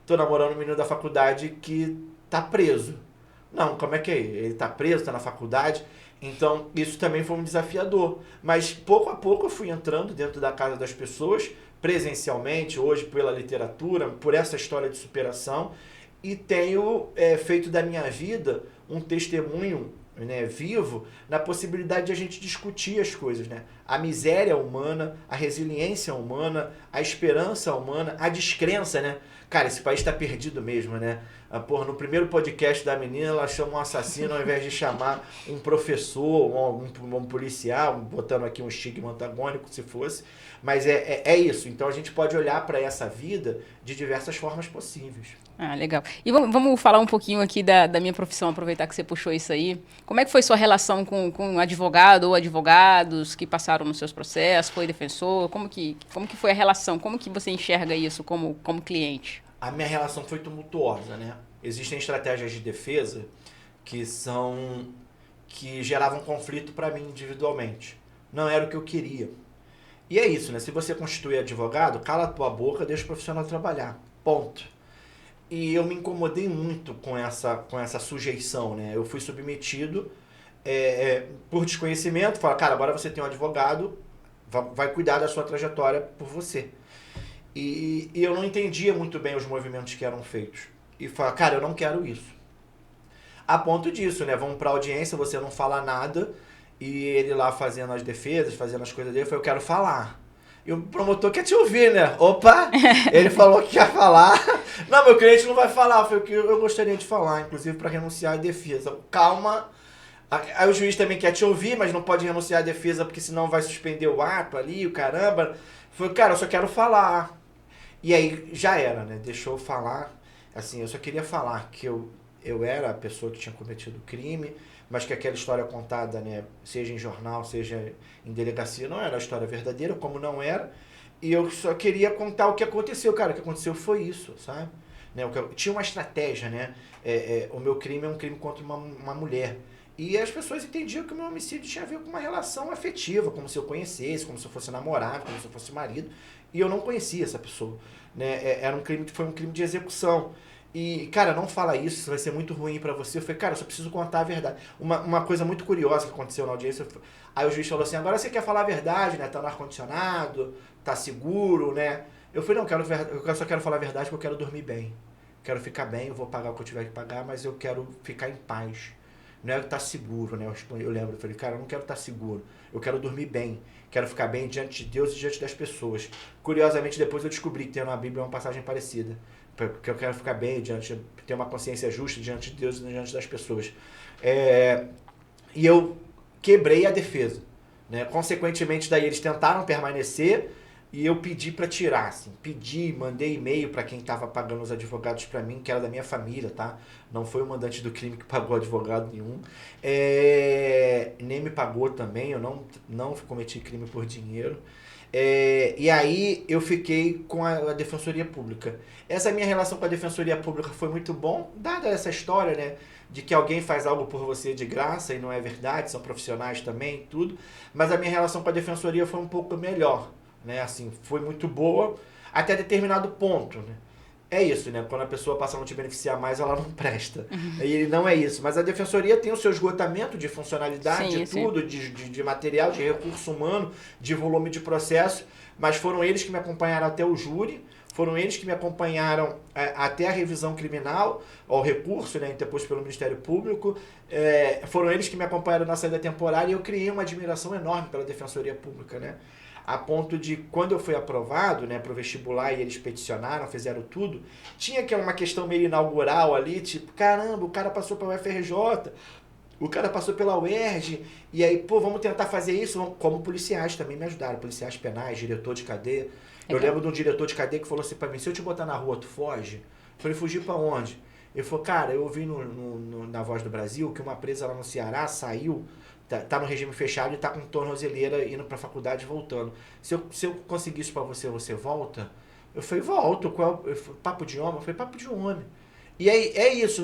Speaker 2: tô namorando o menino da faculdade que tá preso. Não, como é que é? Ele tá preso, tá na faculdade. Então, isso também foi um desafiador. Mas, pouco a pouco, eu fui entrando dentro da casa das pessoas, presencialmente, hoje pela literatura, por essa história de superação, e tenho feito da minha vida um testemunho, né, vivo, na possibilidade de a gente discutir as coisas, né? A miséria humana, a resiliência humana, a esperança humana, a descrença, né? Cara, esse país está perdido mesmo, né? Porra, no primeiro podcast da menina, ela chama um assassino ao invés de chamar um professor, um policial, botando aqui um estigma antagônico, se fosse. Mas é isso. Então a gente pode olhar para essa vida de diversas formas possíveis.
Speaker 1: Ah, legal. E vamos falar um pouquinho aqui da minha profissão, aproveitar que você puxou isso aí. Como é que foi sua relação com advogado ou advogados que passaram nos seus processos? Foi defensor? Como que foi a relação? Como que você enxerga isso como cliente?
Speaker 2: A minha relação foi tumultuosa, né? Existem estratégias de defesa que geravam conflito para mim individualmente. Não era o que eu queria. E é isso, né? Se você constitui advogado, cala a tua boca, deixa o profissional trabalhar. Ponto. E eu me incomodei muito com essa sujeição, né? Eu fui submetido por desconhecimento. Fala, cara, agora você tem um advogado, vai cuidar da sua trajetória por você. E eu não entendia muito bem os movimentos que eram feitos. E fala, cara, eu não quero isso. A ponto disso, né? Vamos pra audiência, você não fala nada, e ele lá fazendo as defesas, fazendo as coisas dele, eu quero falar. E o promotor quer te ouvir, né? Opa! Ele falou que quer falar. Não, meu cliente não vai falar. Foi o que eu gostaria de falar, inclusive para renunciar à defesa. Calma. Aí o juiz também quer te ouvir, mas não pode renunciar à defesa porque senão vai suspender o ato ali, o caramba. Foi, cara, eu só quero falar. E aí já era, né? Deixou eu falar. Assim, eu só queria falar que eu era a pessoa que tinha cometido o crime, mas que aquela história contada, né, seja em jornal, seja em delegacia, não era a história verdadeira, como não era. E eu só queria contar o que aconteceu. Cara, o que aconteceu foi isso, sabe? Né, tinha uma estratégia, né? O meu crime é um crime contra uma mulher. E as pessoas entendiam que o meu homicídio tinha a ver com uma relação afetiva, como se eu conhecesse, como se eu fosse namorado, como se eu fosse marido. E eu não conhecia essa pessoa. Né? Foi um crime de execução. E, cara, não fala isso vai ser muito ruim pra você. Eu falei, cara, eu só preciso contar a verdade. Uma coisa muito curiosa que aconteceu na audiência, aí o juiz falou assim, agora você quer falar a verdade, né? Tá no ar-condicionado, tá seguro, né? Eu falei, não, eu só quero falar a verdade porque eu quero dormir bem. Quero ficar bem, eu vou pagar o que eu tiver que pagar, mas eu quero ficar em paz. Não é estar seguro, né? Eu lembro, eu falei, cara, eu não quero estar seguro. Eu quero dormir bem. Quero ficar bem diante de Deus e diante das pessoas. Curiosamente, depois eu descobri que tem na Bíblia uma passagem parecida. Porque eu quero ficar bem, ter uma consciência justa diante de Deus e diante das pessoas. E eu quebrei a defesa. Né? Consequentemente, daí eles tentaram permanecer e eu pedi para tirar. Assim. Mandei e-mail para quem estava pagando os advogados para mim, que era da minha família, tá? Não foi o mandante do crime que pagou advogado nenhum. Nem me pagou também, eu não cometi crime por dinheiro. E aí eu fiquei com a Defensoria Pública. Essa minha relação com a Defensoria Pública foi muito bom, dada essa história, né, de que alguém faz algo por você de graça e não é verdade, são profissionais também, tudo. Mas a minha relação com a Defensoria foi um pouco melhor, né, assim, foi muito boa até determinado ponto, né. É isso, né? Quando a pessoa passa a não te beneficiar mais, ela não presta. E não é isso. Mas a Defensoria tem o seu esgotamento de funcionalidade, de tudo, de material, de recurso humano, de volume de processo. Mas foram eles que me acompanharam até o júri, foram eles que me acompanharam até a revisão criminal, ao recurso, né, interposto pelo Ministério Público. Foram eles que me acompanharam na saída temporária e eu criei uma admiração enorme pela Defensoria Pública, né? A ponto de, quando eu fui aprovado, né, para o vestibular e eles peticionaram, fizeram tudo, tinha que uma questão meio inaugural ali, tipo, caramba, o cara passou pela UFRJ, o cara passou pela UERJ, e aí, pô, vamos tentar fazer isso, como policiais também me ajudaram, policiais penais, diretor de cadeia. Eu lembro de um diretor de cadeia que falou assim para mim, se eu te botar na rua, tu foge? Eu falei, fugir para onde? Ele falou, cara, eu ouvi na Voz do Brasil que uma presa lá no Ceará saiu, tá no regime fechado e tá com tornozeleira indo pra faculdade e voltando. Se eu conseguir isso pra você, você volta? Eu falei, volto. Papo de homem? Eu falei, papo de homem. E aí é isso,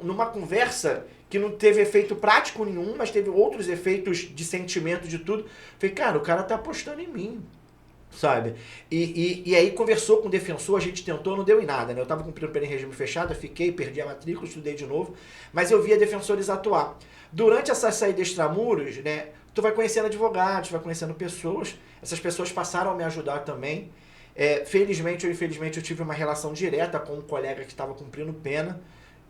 Speaker 2: numa conversa que não teve efeito prático nenhum, mas teve outros efeitos de sentimento, de tudo. Falei, cara, o cara tá apostando em mim, sabe? E aí conversou com o defensor, a gente tentou, não deu em nada, né? Eu tava cumprindo pena em regime fechado, fiquei, perdi a matrícula, estudei de novo, mas eu via defensores atuar. Durante essa saída extramuros, né, tu vai conhecendo advogados, vai conhecendo pessoas, essas pessoas passaram a me ajudar também. Felizmente ou infelizmente eu tive uma relação direta com um colega que estava cumprindo pena,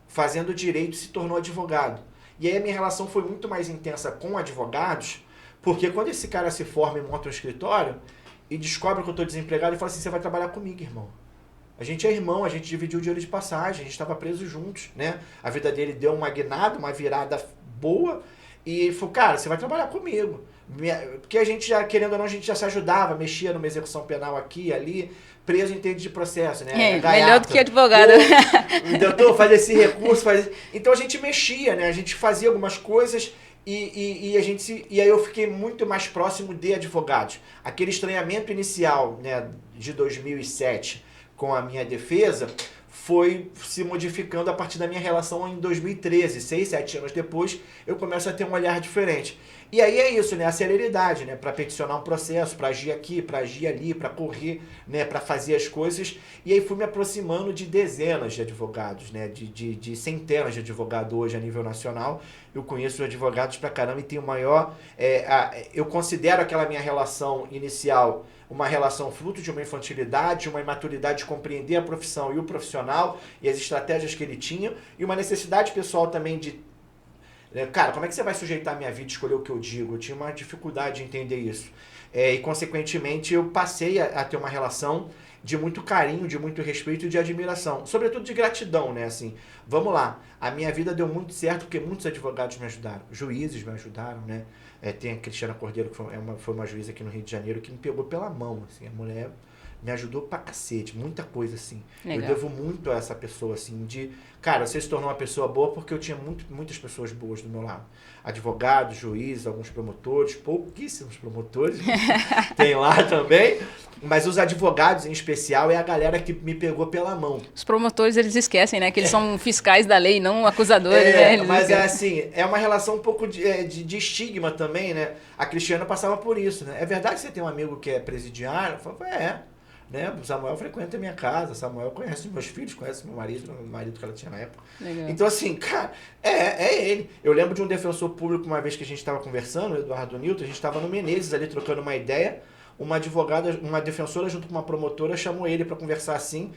Speaker 2: fazendo direito, se tornou advogado. E aí a minha relação foi muito mais intensa com advogados, porque quando esse cara se forma e monta um escritório e descobre que eu estou desempregado, ele fala assim, você vai trabalhar comigo, irmão. A gente é irmão, a gente dividiu o dinheiro de passagem, a gente estava preso juntos, né? A vida dele deu uma guinada, uma virada boa, e ele falou, cara, você vai trabalhar comigo. Porque a gente já, querendo ou não, a gente já se ajudava, mexia numa execução penal aqui e ali, preso em tempo de processo, né?
Speaker 1: Melhor do que advogado.
Speaker 2: Doutor, fazer esse recurso, Então a gente mexia, né? A gente fazia algumas coisas e aí eu fiquei muito mais próximo de advogados. Aquele estranhamento inicial, né, de 2007 com a minha defesa foi se modificando a partir da minha relação em 2013, 6, 7 anos depois, eu começo a ter um olhar diferente. E aí é isso, né? A celeridade, né? Para peticionar um processo, para agir aqui, para agir ali, para correr, né? Para fazer as coisas. E aí fui me aproximando de dezenas de advogados, né? De centenas de advogados hoje a nível nacional. Eu conheço advogados pra caramba e tenho maior... eu considero aquela minha relação inicial uma relação fruto de uma infantilidade, uma imaturidade de compreender a profissão e o profissional e as estratégias que ele tinha, e uma necessidade pessoal também de... Cara, como é que você vai sujeitar a minha vida e escolher o que eu digo? Eu tinha uma dificuldade de entender isso. E, consequentemente, eu passei a ter uma relação de muito carinho, de muito respeito e de admiração. Sobretudo de gratidão, né? Assim, vamos lá. A minha vida deu muito certo porque muitos advogados me ajudaram. Juízes me ajudaram, né? Tem a Cristiana Cordeiro, que foi uma juíza aqui no Rio de Janeiro, que me pegou pela mão, assim. A mulher me ajudou pra cacete, muita coisa, assim. Legal. Eu devo muito a essa pessoa, assim, Cara, você se tornou uma pessoa boa porque eu tinha muitas pessoas boas do meu lado. Advogados, juízes, alguns promotores, pouquíssimos promotores, tem lá também. Mas os advogados, em especial, é a galera que me pegou pela mão.
Speaker 1: Os promotores, eles esquecem, né? Que eles são fiscais da lei, não acusadores, né? Eles
Speaker 2: mas
Speaker 1: esquecem.
Speaker 2: assim, é uma relação um pouco de estigma também, né? A Cristiana passava por isso, né? É verdade que você tem um amigo que é presidiário? Eu falava, né? O Samuel frequenta a minha casa, Samuel conhece os meus filhos, conhece meu marido, o marido que ela tinha na época. Legal. Então, assim, cara, é ele. Eu lembro de um defensor público, uma vez que a gente estava conversando, o Eduardo Newton, a gente estava no Menezes ali trocando uma ideia, uma advogada, uma defensora junto com uma promotora chamou ele para conversar assim,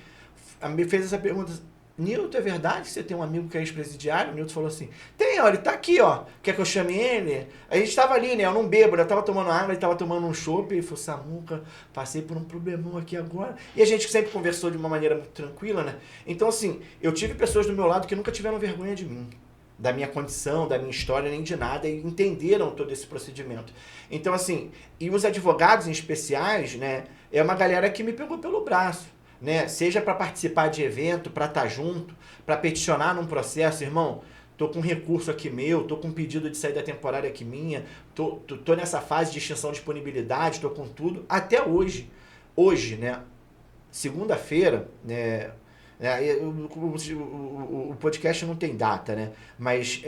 Speaker 2: me fez essa pergunta: Newton, é verdade que você tem um amigo que é ex-presidiário? O Newton falou assim, ele tá aqui, ó, quer que eu chame ele? A gente tava ali, né, eu não bebo, eu tava tomando água, ele tava tomando um chopp, ele falou, Samuca, passei por um problemão aqui agora. E a gente sempre conversou de uma maneira muito tranquila, né? Então, assim, eu tive pessoas do meu lado que nunca tiveram vergonha de mim, da minha condição, da minha história, nem de nada, e entenderam todo esse procedimento. Então, assim, e os advogados em especiais, né, é uma galera que me pegou pelo braço, né? Seja para participar de evento, para estar junto, para peticionar num processo, irmão, tô com um recurso aqui meu, tô com um pedido de saída temporária aqui minha, tô nessa fase de extinção de disponibilidade, tô com tudo, até hoje. Hoje, né, segunda-feira, né, o podcast não tem data, né? Mas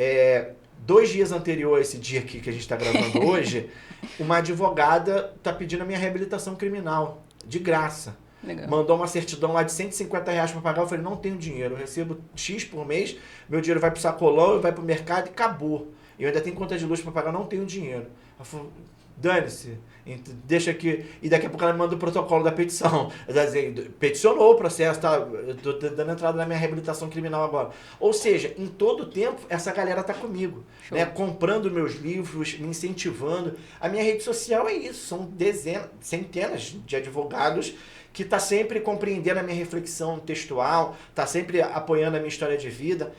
Speaker 2: 2 dias anterior a esse dia aqui que a gente está gravando hoje, uma advogada está pedindo a minha reabilitação criminal, de graça. Legal. Mandou uma certidão lá de R$150 para pagar. Eu falei, não tenho dinheiro, eu recebo X por mês, meu dinheiro vai para o sacolão, vai para o mercado e acabou. Eu ainda tenho conta de luz para pagar, não tenho dinheiro. Ela falou, dane-se, deixa aqui. E daqui a pouco ela me manda o protocolo da petição. Peticionou o processo, tá? Eu tô dando entrada na minha reabilitação criminal agora. Ou seja, em todo tempo, essa galera tá comigo, né? Comprando meus livros, me incentivando. A minha rede social é isso, são centenas de advogados que tá sempre compreendendo a minha reflexão textual, tá sempre apoiando a minha história de vida.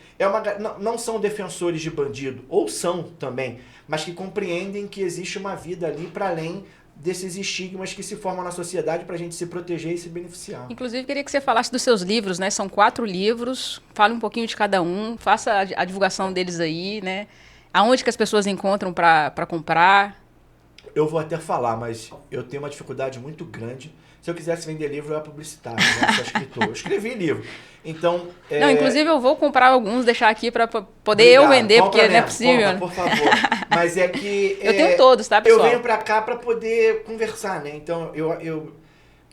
Speaker 2: Não são defensores de bandido, ou são também, mas que compreendem que existe uma vida ali para além desses estigmas que se formam na sociedade para a gente se proteger e se beneficiar.
Speaker 1: Inclusive, queria que você falasse dos seus livros, né? São 4 livros, fale um pouquinho de cada um, faça a divulgação deles aí, né? Aonde que as pessoas encontram para comprar?
Speaker 2: Eu vou até falar, mas eu tenho uma dificuldade muito grande Se eu quisesse vender livro, eu era publicitário, né? Eu sou escritor. Eu escrevi livro. Então...
Speaker 1: Não, inclusive eu vou comprar alguns, deixar aqui para poder
Speaker 2: Obrigado.
Speaker 1: eu vender,
Speaker 2: Compra
Speaker 1: porque não é
Speaker 2: mesmo,
Speaker 1: possível.
Speaker 2: compra, por favor. Mas é que...
Speaker 1: Eu tenho todos, tá, pessoal?
Speaker 2: Eu venho pra cá pra poder conversar, né? Então,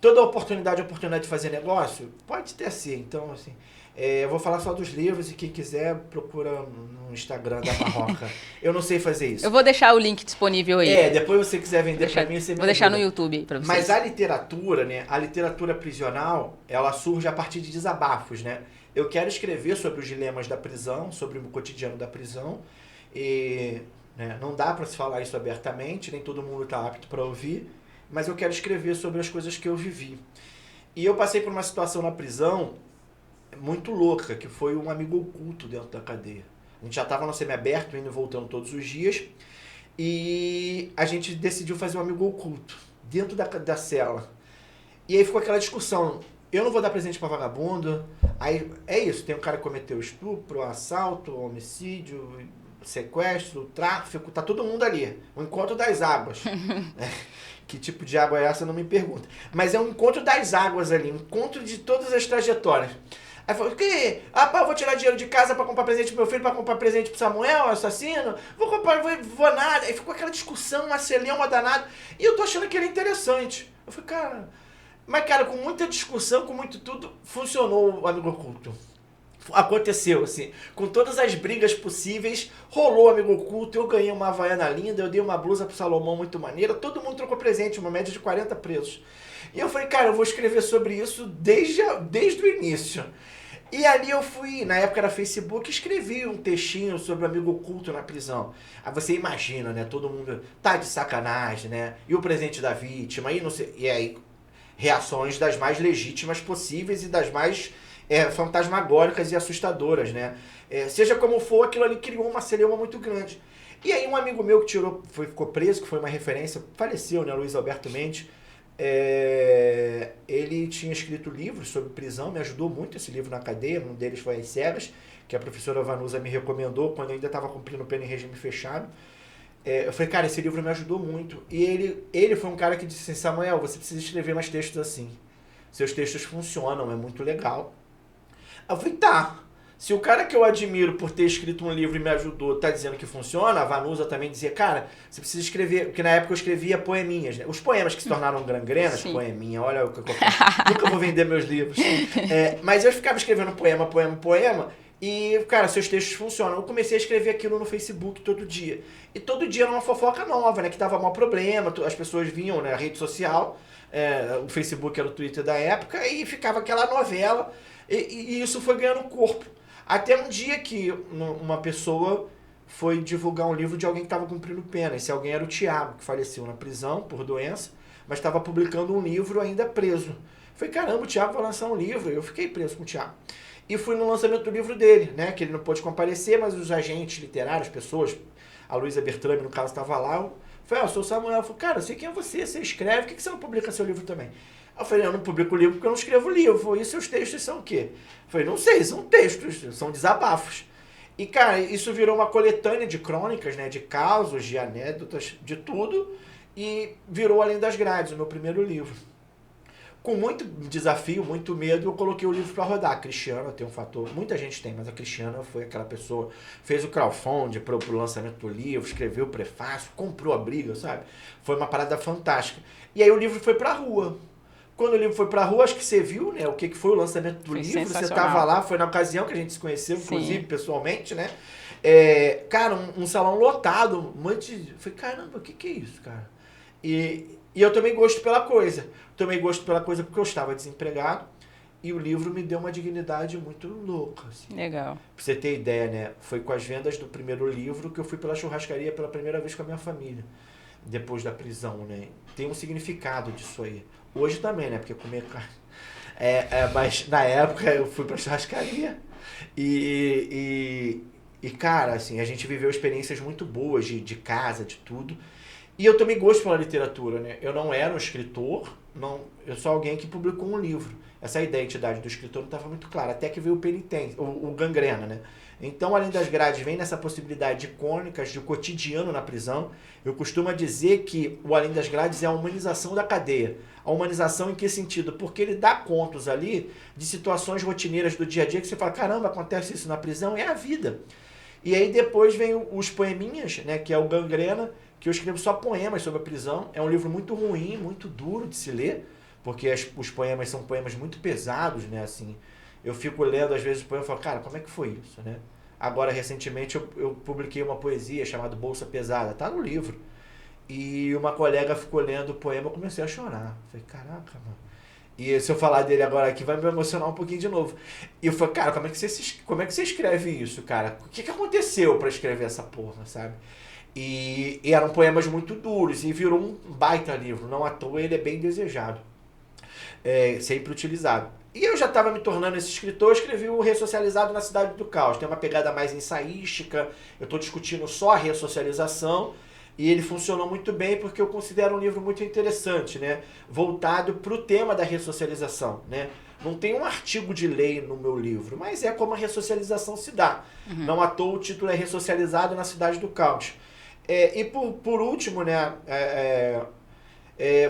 Speaker 2: toda oportunidade de fazer negócio, pode ter assim. Então, assim, eu vou falar só dos livros e quem quiser procura no Instagram da Marroca. Eu não sei fazer isso.
Speaker 1: Eu vou deixar o link disponível aí.
Speaker 2: Depois você quiser vender pra mim, você me
Speaker 1: Vou deixar
Speaker 2: ajuda.
Speaker 1: no YouTube aí pra vocês.
Speaker 2: Mas a literatura, né? A literatura prisional, ela surge a partir de desabafos, né? Eu quero escrever sobre os dilemas da prisão, sobre o cotidiano da prisão. E né, não dá para se falar isso abertamente, nem todo mundo está apto para ouvir, mas eu quero escrever sobre as coisas que eu vivi. E eu passei por uma situação na prisão muito louca, que foi um amigo oculto dentro da cadeia. A gente já estava no semiaberto, indo e voltando todos os dias, e a gente decidiu fazer um amigo oculto dentro da cela. E aí ficou aquela discussão, eu não vou dar presente para vagabundo, aí é isso, tem um cara que cometeu estupro, assalto, homicídio, sequestro, tráfico, tá todo mundo ali. O encontro das águas. Que tipo de água é essa, não me pergunta. Mas é um encontro das águas ali, um encontro de todas as trajetórias. Aí falou, que? Eu vou tirar dinheiro de casa pra comprar presente pro meu filho, pra comprar presente pro Samuel, assassino? Vou comprar, vou nada. Aí ficou aquela discussão, uma celeuma danada. E eu tô achando que ele é interessante. Eu falei, cara... Mas, cara, com muita discussão, com muito tudo, funcionou o Amigo Oculto. Aconteceu, assim, com todas as brigas possíveis, rolou o Amigo Oculto, eu ganhei uma havaiana linda, eu dei uma blusa pro Salomão muito maneira, todo mundo trocou presente, uma média de 40 presos. E eu falei, cara, eu vou escrever sobre isso desde o início. E ali eu fui, na época era Facebook, escrevi um textinho sobre o Amigo Oculto na prisão. Aí você imagina, né, todo mundo tá de sacanagem, né, e o presente da vítima, e não sei, e aí reações das mais legítimas possíveis e das mais... fantasmagóricas e assustadoras, né? Seja como for, aquilo ali criou uma celeuma muito grande. E aí um amigo meu que ficou preso, que foi uma referência, faleceu, né? Luiz Alberto Mendes. Ele tinha escrito livros sobre prisão, me ajudou muito esse livro na cadeia, um deles foi As Cegas, que a professora Vanusa me recomendou quando eu ainda estava cumprindo pena em regime fechado. Eu falei, cara, esse livro me ajudou muito. E ele foi um cara que disse assim, Samuel, você precisa escrever mais textos assim. Seus textos funcionam, é muito legal. Eu falei, tá, se o cara que eu admiro por ter escrito um livro e me ajudou tá dizendo que funciona, a Vanusa também dizia, cara, você precisa escrever, porque na época eu escrevia poeminhas, né? Os poemas que se tornaram gangrenas, poeminha, olha o que eu nunca vou vender meus livros. Mas eu ficava escrevendo poema, e, cara, seus textos funcionam. Eu comecei a escrever aquilo no Facebook todo dia. E todo dia era uma fofoca nova, né, que dava mau problema, as pessoas vinham na rede social, o Facebook era o Twitter da época, e ficava aquela novela. E isso foi ganhando corpo. Até um dia que uma pessoa foi divulgar um livro de alguém que estava cumprindo pena. Esse alguém era o Thiago, que faleceu na prisão por doença, mas estava publicando um livro ainda preso. Falei, caramba, o Thiago vai lançar um livro. Eu fiquei preso com o Thiago. E fui no lançamento do livro dele, né? Que ele não pôde comparecer, mas os agentes literários, pessoas, a Luísa Bertrame, no caso, estava lá. Eu falei, eu sou o Samuel. Eu falei, cara, eu sei quem é você, você escreve, por que você não publica seu livro também? Eu falei, eu não publico livro porque eu não escrevo livro. Eu falei, e seus textos são o quê? Eu falei, não sei, são textos, são desabafos. E, cara, isso virou uma coletânea de crônicas, né, de casos, de anédotas, de tudo, e virou Além das Grades, o meu primeiro livro. Com muito desafio, muito medo, eu coloquei o livro para rodar. A Cristiana tem um fator, muita gente tem, mas a Cristiana foi aquela pessoa, fez o crowdfunding pro lançamento do livro, escreveu o prefácio, comprou a briga, sabe? Foi uma parada fantástica. E aí o livro foi pra rua. Quando o livro foi pra rua, acho que você viu, né, o que foi o lançamento do livro, você tava lá, foi na ocasião que a gente se conheceu, inclusive, pessoalmente, né? Cara, um salão lotado, um monte de... Falei, caramba, o que é isso, cara? E eu tomei gosto pela coisa. Tomei gosto pela coisa porque eu estava desempregado e o livro me deu uma dignidade muito louca. Assim.
Speaker 1: Legal.
Speaker 2: Pra você ter ideia, né? Foi com as vendas do primeiro livro que eu fui pela churrascaria pela primeira vez com a minha família, depois da prisão, né? Tem um significado disso aí. Hoje também, né? Porque comer carne... mas na época eu fui pra churrascaria e cara, assim, a gente viveu experiências muito boas de casa, de tudo. E eu tomei gosto pela literatura, né? Eu não era um escritor, eu sou alguém que publicou um livro. essa identidade do escritor não estava muito clara, até que veio o Penitência, o Gangrena, né? Então, Além das Grades vem nessa possibilidade de crônicas de cotidiano na prisão. Eu costumo dizer que o Além das Grades é a humanização da cadeia. A humanização em que sentido? Porque ele dá contos ali de situações rotineiras do dia a dia que você fala, caramba, acontece isso na prisão, é a vida. E aí depois vem os poeminhas, né, que é o Gangrena, que eu escrevo só poemas sobre a prisão. É um livro muito ruim, muito duro de se ler, porque os poemas são poemas muito pesados, né, assim. Eu fico lendo às vezes o poema e falo, cara, como é que foi isso, né? Agora, recentemente, eu publiquei uma poesia chamada Bolsa Pesada, tá no livro. E uma colega ficou lendo o poema, eu comecei a chorar. Falei, caraca, mano. E se eu falar dele agora aqui, vai me emocionar um pouquinho de novo. E eu falei, cara, como é que você escreve isso, cara? O que aconteceu pra escrever essa porra, sabe? E eram poemas muito duros, e virou um baita livro. Não à toa, ele é bem desejado. Sempre utilizado. E eu já estava me tornando esse escritor, escrevi o Ressocializado na Cidade do Caos. Tem uma pegada mais ensaística, eu estou discutindo só a ressocialização, e ele funcionou muito bem porque eu considero um livro muito interessante, né? Voltado para o tema da ressocialização, né? Não tem um artigo de lei no meu livro, mas é como a ressocialização se dá. Uhum. Não à toa o título é Ressocializado na Cidade do Caos. E por último, né?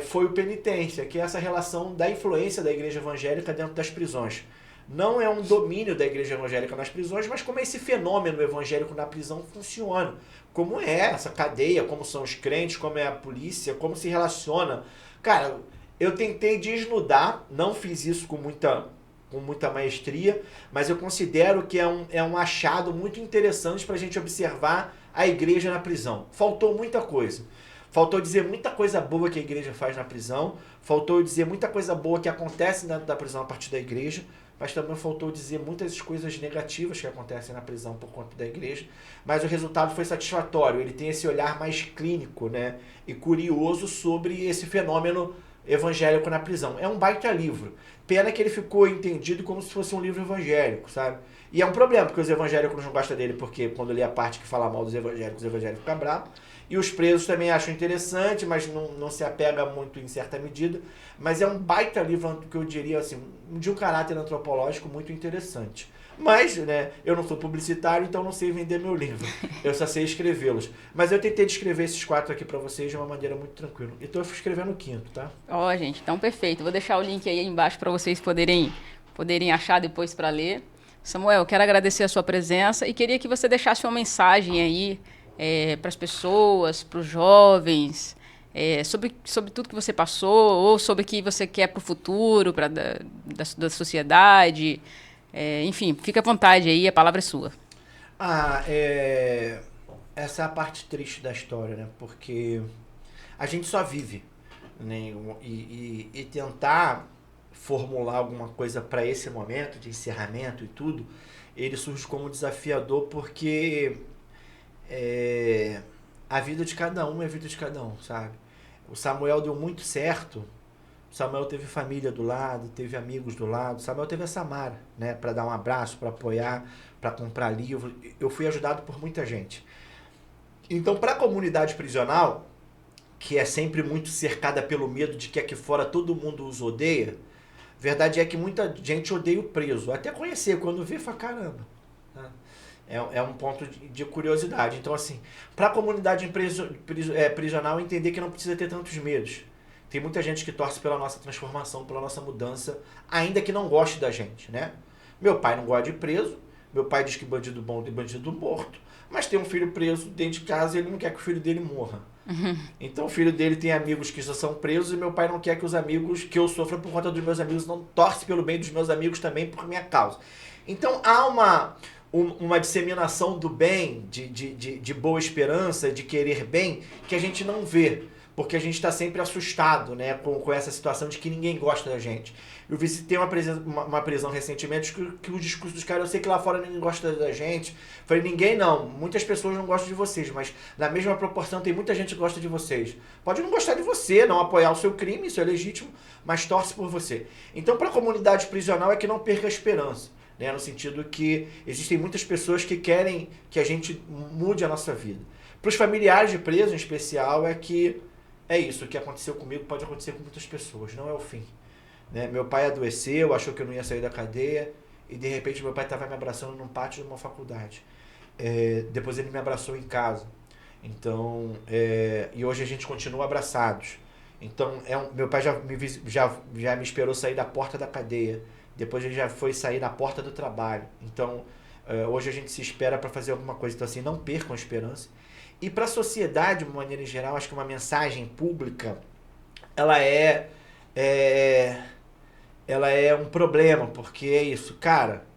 Speaker 2: Foi o Penitência, que é essa relação da influência da igreja evangélica dentro das prisões. Não é um domínio da igreja evangélica nas prisões, mas como esse fenômeno evangélico na prisão funciona. Como é essa cadeia, como são os crentes, como é a polícia, como se relaciona. Cara, eu tentei desnudar, não fiz isso com muita maestria, mas eu considero que é um achado muito interessante para a gente observar a igreja na prisão. Faltou muita coisa. Faltou dizer muita coisa boa que a igreja faz na prisão, faltou dizer muita coisa boa que acontece dentro da prisão a partir da igreja, mas também faltou dizer muitas coisas negativas que acontecem na prisão por conta da igreja, mas o resultado foi satisfatório. Ele tem esse olhar mais clínico, né, e curioso sobre esse fenômeno evangélico na prisão. É um baita livro. Pena que ele ficou entendido como se fosse um livro evangélico, sabe? E é um problema, porque os evangélicos não gostam dele, porque quando lê a parte que fala mal dos evangélicos, os evangélicos ficam bravos. E os presos também acham interessante, mas não se apega muito em certa medida. Mas é um baita livro, que eu diria assim, de um caráter antropológico muito interessante. Mas, né, eu não sou publicitário, então não sei vender meu livro. Eu só sei escrevê-los. Mas eu tentei descrever esses 4 aqui para vocês de uma maneira muito tranquila. E estou escrevendo o 5º, tá?
Speaker 1: Ó, gente, então perfeito. Vou deixar o link aí embaixo para vocês poderem achar depois para ler. Samuel, quero agradecer a sua presença e queria que você deixasse uma mensagem aí para as pessoas, para os jovens, sobre tudo que você passou ou sobre o que você quer para o futuro, da sociedade. Enfim, fica à vontade aí, a palavra é sua.
Speaker 2: Essa é a parte triste da história, né? Porque a gente só vive, né? E tentar formular alguma coisa para esse momento de encerramento e tudo, ele surge como desafiador porque a vida de cada um é a vida de cada um, sabe? O Samuel deu muito certo. O Samuel teve família do lado, teve amigos do lado. O Samuel teve a Samara, né, para dar um abraço, para apoiar, para comprar livro. Eu fui ajudado por muita gente. Então, para a comunidade prisional, que é sempre muito cercada pelo medo de que aqui fora todo mundo os odeia, verdade é que muita gente odeia o preso. Até conhecer, quando vê, fala, caramba. É um ponto de curiosidade. Então, assim, para a comunidade prisional entender que não precisa ter tantos medos. Tem muita gente que torce pela nossa transformação, pela nossa mudança, ainda que não goste da gente, né? Meu pai não gosta de preso, meu pai diz que bandido bom tem bandido morto, mas tem um filho preso dentro de casa e ele não quer que o filho dele morra. Uhum. Então o filho dele tem amigos que já são presos e meu pai não quer que os amigos, que eu sofra por conta dos meus amigos, não torce pelo bem dos meus amigos também por minha causa. Então há uma disseminação do bem, de boa esperança, de querer bem, que a gente não vê, porque a gente está sempre assustado, né, com essa situação de que ninguém gosta da gente. Eu visitei uma prisão recentemente que o discurso dos caras, eu sei que lá fora ninguém gosta da gente. Falei, ninguém não, muitas pessoas não gostam de vocês, mas na mesma proporção tem muita gente que gosta de vocês. Pode não gostar de você, não apoiar o seu crime, isso é legítimo, mas torce por você. Então, para a comunidade prisional é que não perca a esperança. Né, no sentido que existem muitas pessoas que querem que a gente mude a nossa vida. Para os familiares de presos, em especial, é que é isso, o que aconteceu comigo pode acontecer com muitas pessoas, não é o fim. Né? Meu pai adoeceu, achou que eu não ia sair da cadeia, e de repente meu pai estava me abraçando num pátio de uma faculdade. Depois ele me abraçou em casa. Então, e hoje a gente continua abraçados. Então, meu pai já me esperou sair da porta da cadeia. Depois ele já foi sair na porta do trabalho. Então, hoje a gente se espera para fazer alguma coisa. Então, assim, não percam a esperança. E para a sociedade, de uma maneira em geral, acho que uma mensagem pública, ela é um problema, porque é isso, cara,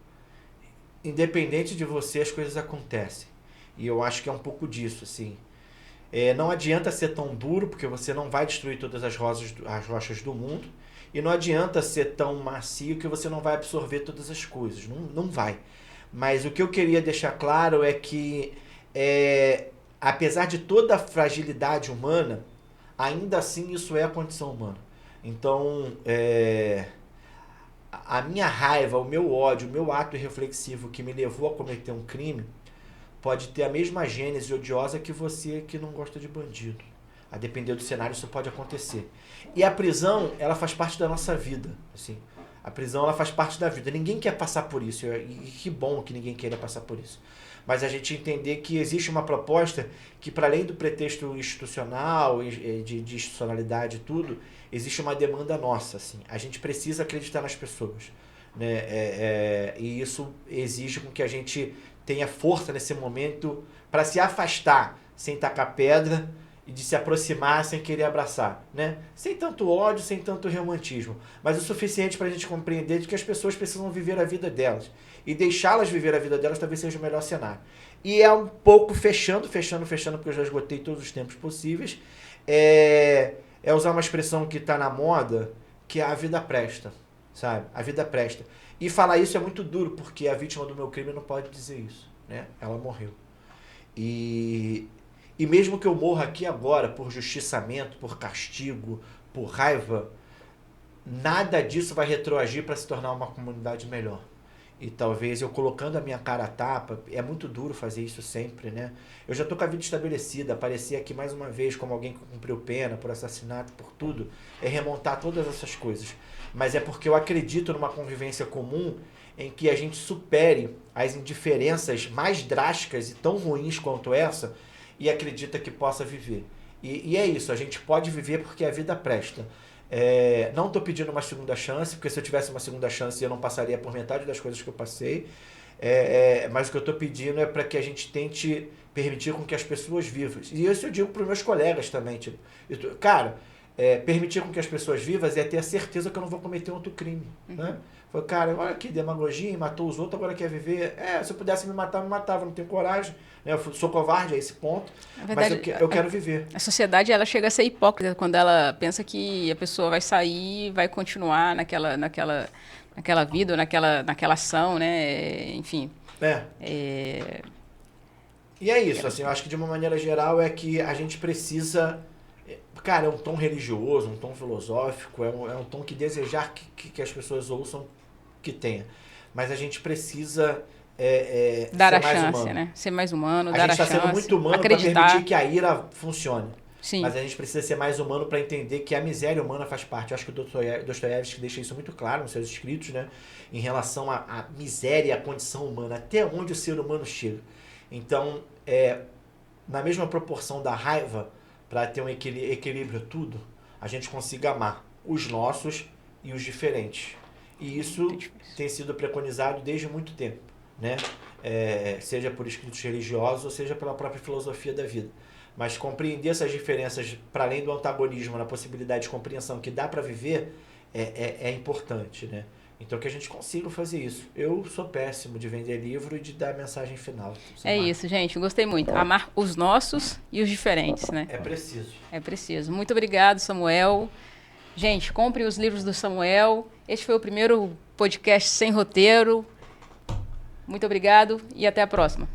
Speaker 2: independente de você, as coisas acontecem. E eu acho que é um pouco disso, assim. Não adianta ser tão duro, porque você não vai destruir todas as rochas do mundo. E não adianta ser tão macio que você não vai absorver todas as coisas. Não vai. Mas o que eu queria deixar claro é que, apesar de toda a fragilidade humana, ainda assim isso é a condição humana. Então, a minha raiva, o meu ódio, o meu ato reflexivo que me levou a cometer um crime, pode ter a mesma gênese odiosa que você que não gosta de bandido. A depender do cenário, isso pode acontecer. E a prisão, ela faz parte da nossa vida. Assim. A prisão, ela faz parte da vida. Ninguém quer passar por isso. E que bom que ninguém queira passar por isso. Mas a gente entender que existe uma proposta que, para além do pretexto institucional, de institucionalidade e tudo, existe uma demanda nossa. Assim. A gente precisa acreditar nas pessoas. Né? E isso exige com que a gente tenha força nesse momento para se afastar sem tacar pedra e de se aproximar sem querer abraçar, né? Sem tanto ódio, sem tanto romantismo, mas o suficiente para a gente compreender de que as pessoas precisam viver a vida delas e deixá-las viver a vida delas talvez seja o melhor cenário. E é um pouco fechando, porque eu já esgotei todos os tempos possíveis, usar uma expressão que está na moda, que é a vida presta, sabe? A vida presta. E falar isso é muito duro, porque a vítima do meu crime não pode dizer isso, né? Ela morreu. E mesmo que eu morra aqui agora por justiçamento, por castigo, por raiva, nada disso vai retroagir para se tornar uma comunidade melhor. E talvez eu colocando a minha cara a tapa, é muito duro fazer isso sempre, né? Eu já tô com a vida estabelecida, aparecer aqui mais uma vez como alguém que cumpriu pena por assassinato, por tudo, é remontar todas essas coisas. Mas é porque eu acredito numa convivência comum em que a gente supere as indiferenças mais drásticas e tão ruins quanto essa e acredita que possa viver. E é isso, a gente pode viver porque a vida presta. Não estou pedindo uma segunda chance, porque se eu tivesse uma segunda chance eu não passaria por metade das coisas que eu passei, mas o que eu estou pedindo é para que a gente tente permitir com que as pessoas vivam. E isso eu digo para os meus colegas também, tipo, permitir com que as pessoas vivas é ter a certeza que eu não vou cometer outro crime, né? Foi, cara, olha que demagogia, matou os outros, agora quer viver. Se eu pudesse me matar, me matava, não tenho coragem, né? Eu sou covarde a esse ponto, verdade, mas eu quero viver.
Speaker 1: A sociedade, ela chega a ser hipócrita quando ela pensa que a pessoa vai sair e vai continuar naquela vida, naquela ação, né? Enfim.
Speaker 2: E é isso, assim, eu acho que de uma maneira geral é que a gente precisa... Cara, é um tom religioso, um tom filosófico, é um tom que desejar que as pessoas ouçam que tenha. Mas a gente precisa
Speaker 1: dar a chance, né? Ser mais humano, dar a chance.
Speaker 2: A gente está sendo muito humano para permitir que a ira funcione.
Speaker 1: Sim.
Speaker 2: Mas a gente precisa ser mais humano para entender que a miséria humana faz parte. Eu acho que o Dostoiévski deixa isso muito claro nos seus escritos, né? Em relação à miséria e à condição humana, até onde o ser humano chega. Então, na mesma proporção da raiva, para ter um equilíbrio tudo, a gente consiga amar os nossos e os diferentes. E isso tem sido preconizado desde muito tempo, né? Seja por escritos religiosos ou seja pela própria filosofia da vida. Mas compreender essas diferenças, para além do antagonismo, na possibilidade de compreensão que dá para viver, é importante, né? Então que a gente consiga fazer isso. Eu sou péssimo de vender livro e de dar a mensagem final.
Speaker 1: Isso, gente. Gostei muito. Amar os nossos e os diferentes, né?
Speaker 2: É preciso.
Speaker 1: É preciso. Muito obrigado, Samuel. Gente, compre os livros do Samuel. Este foi o primeiro podcast sem roteiro. Muito obrigado e até a próxima.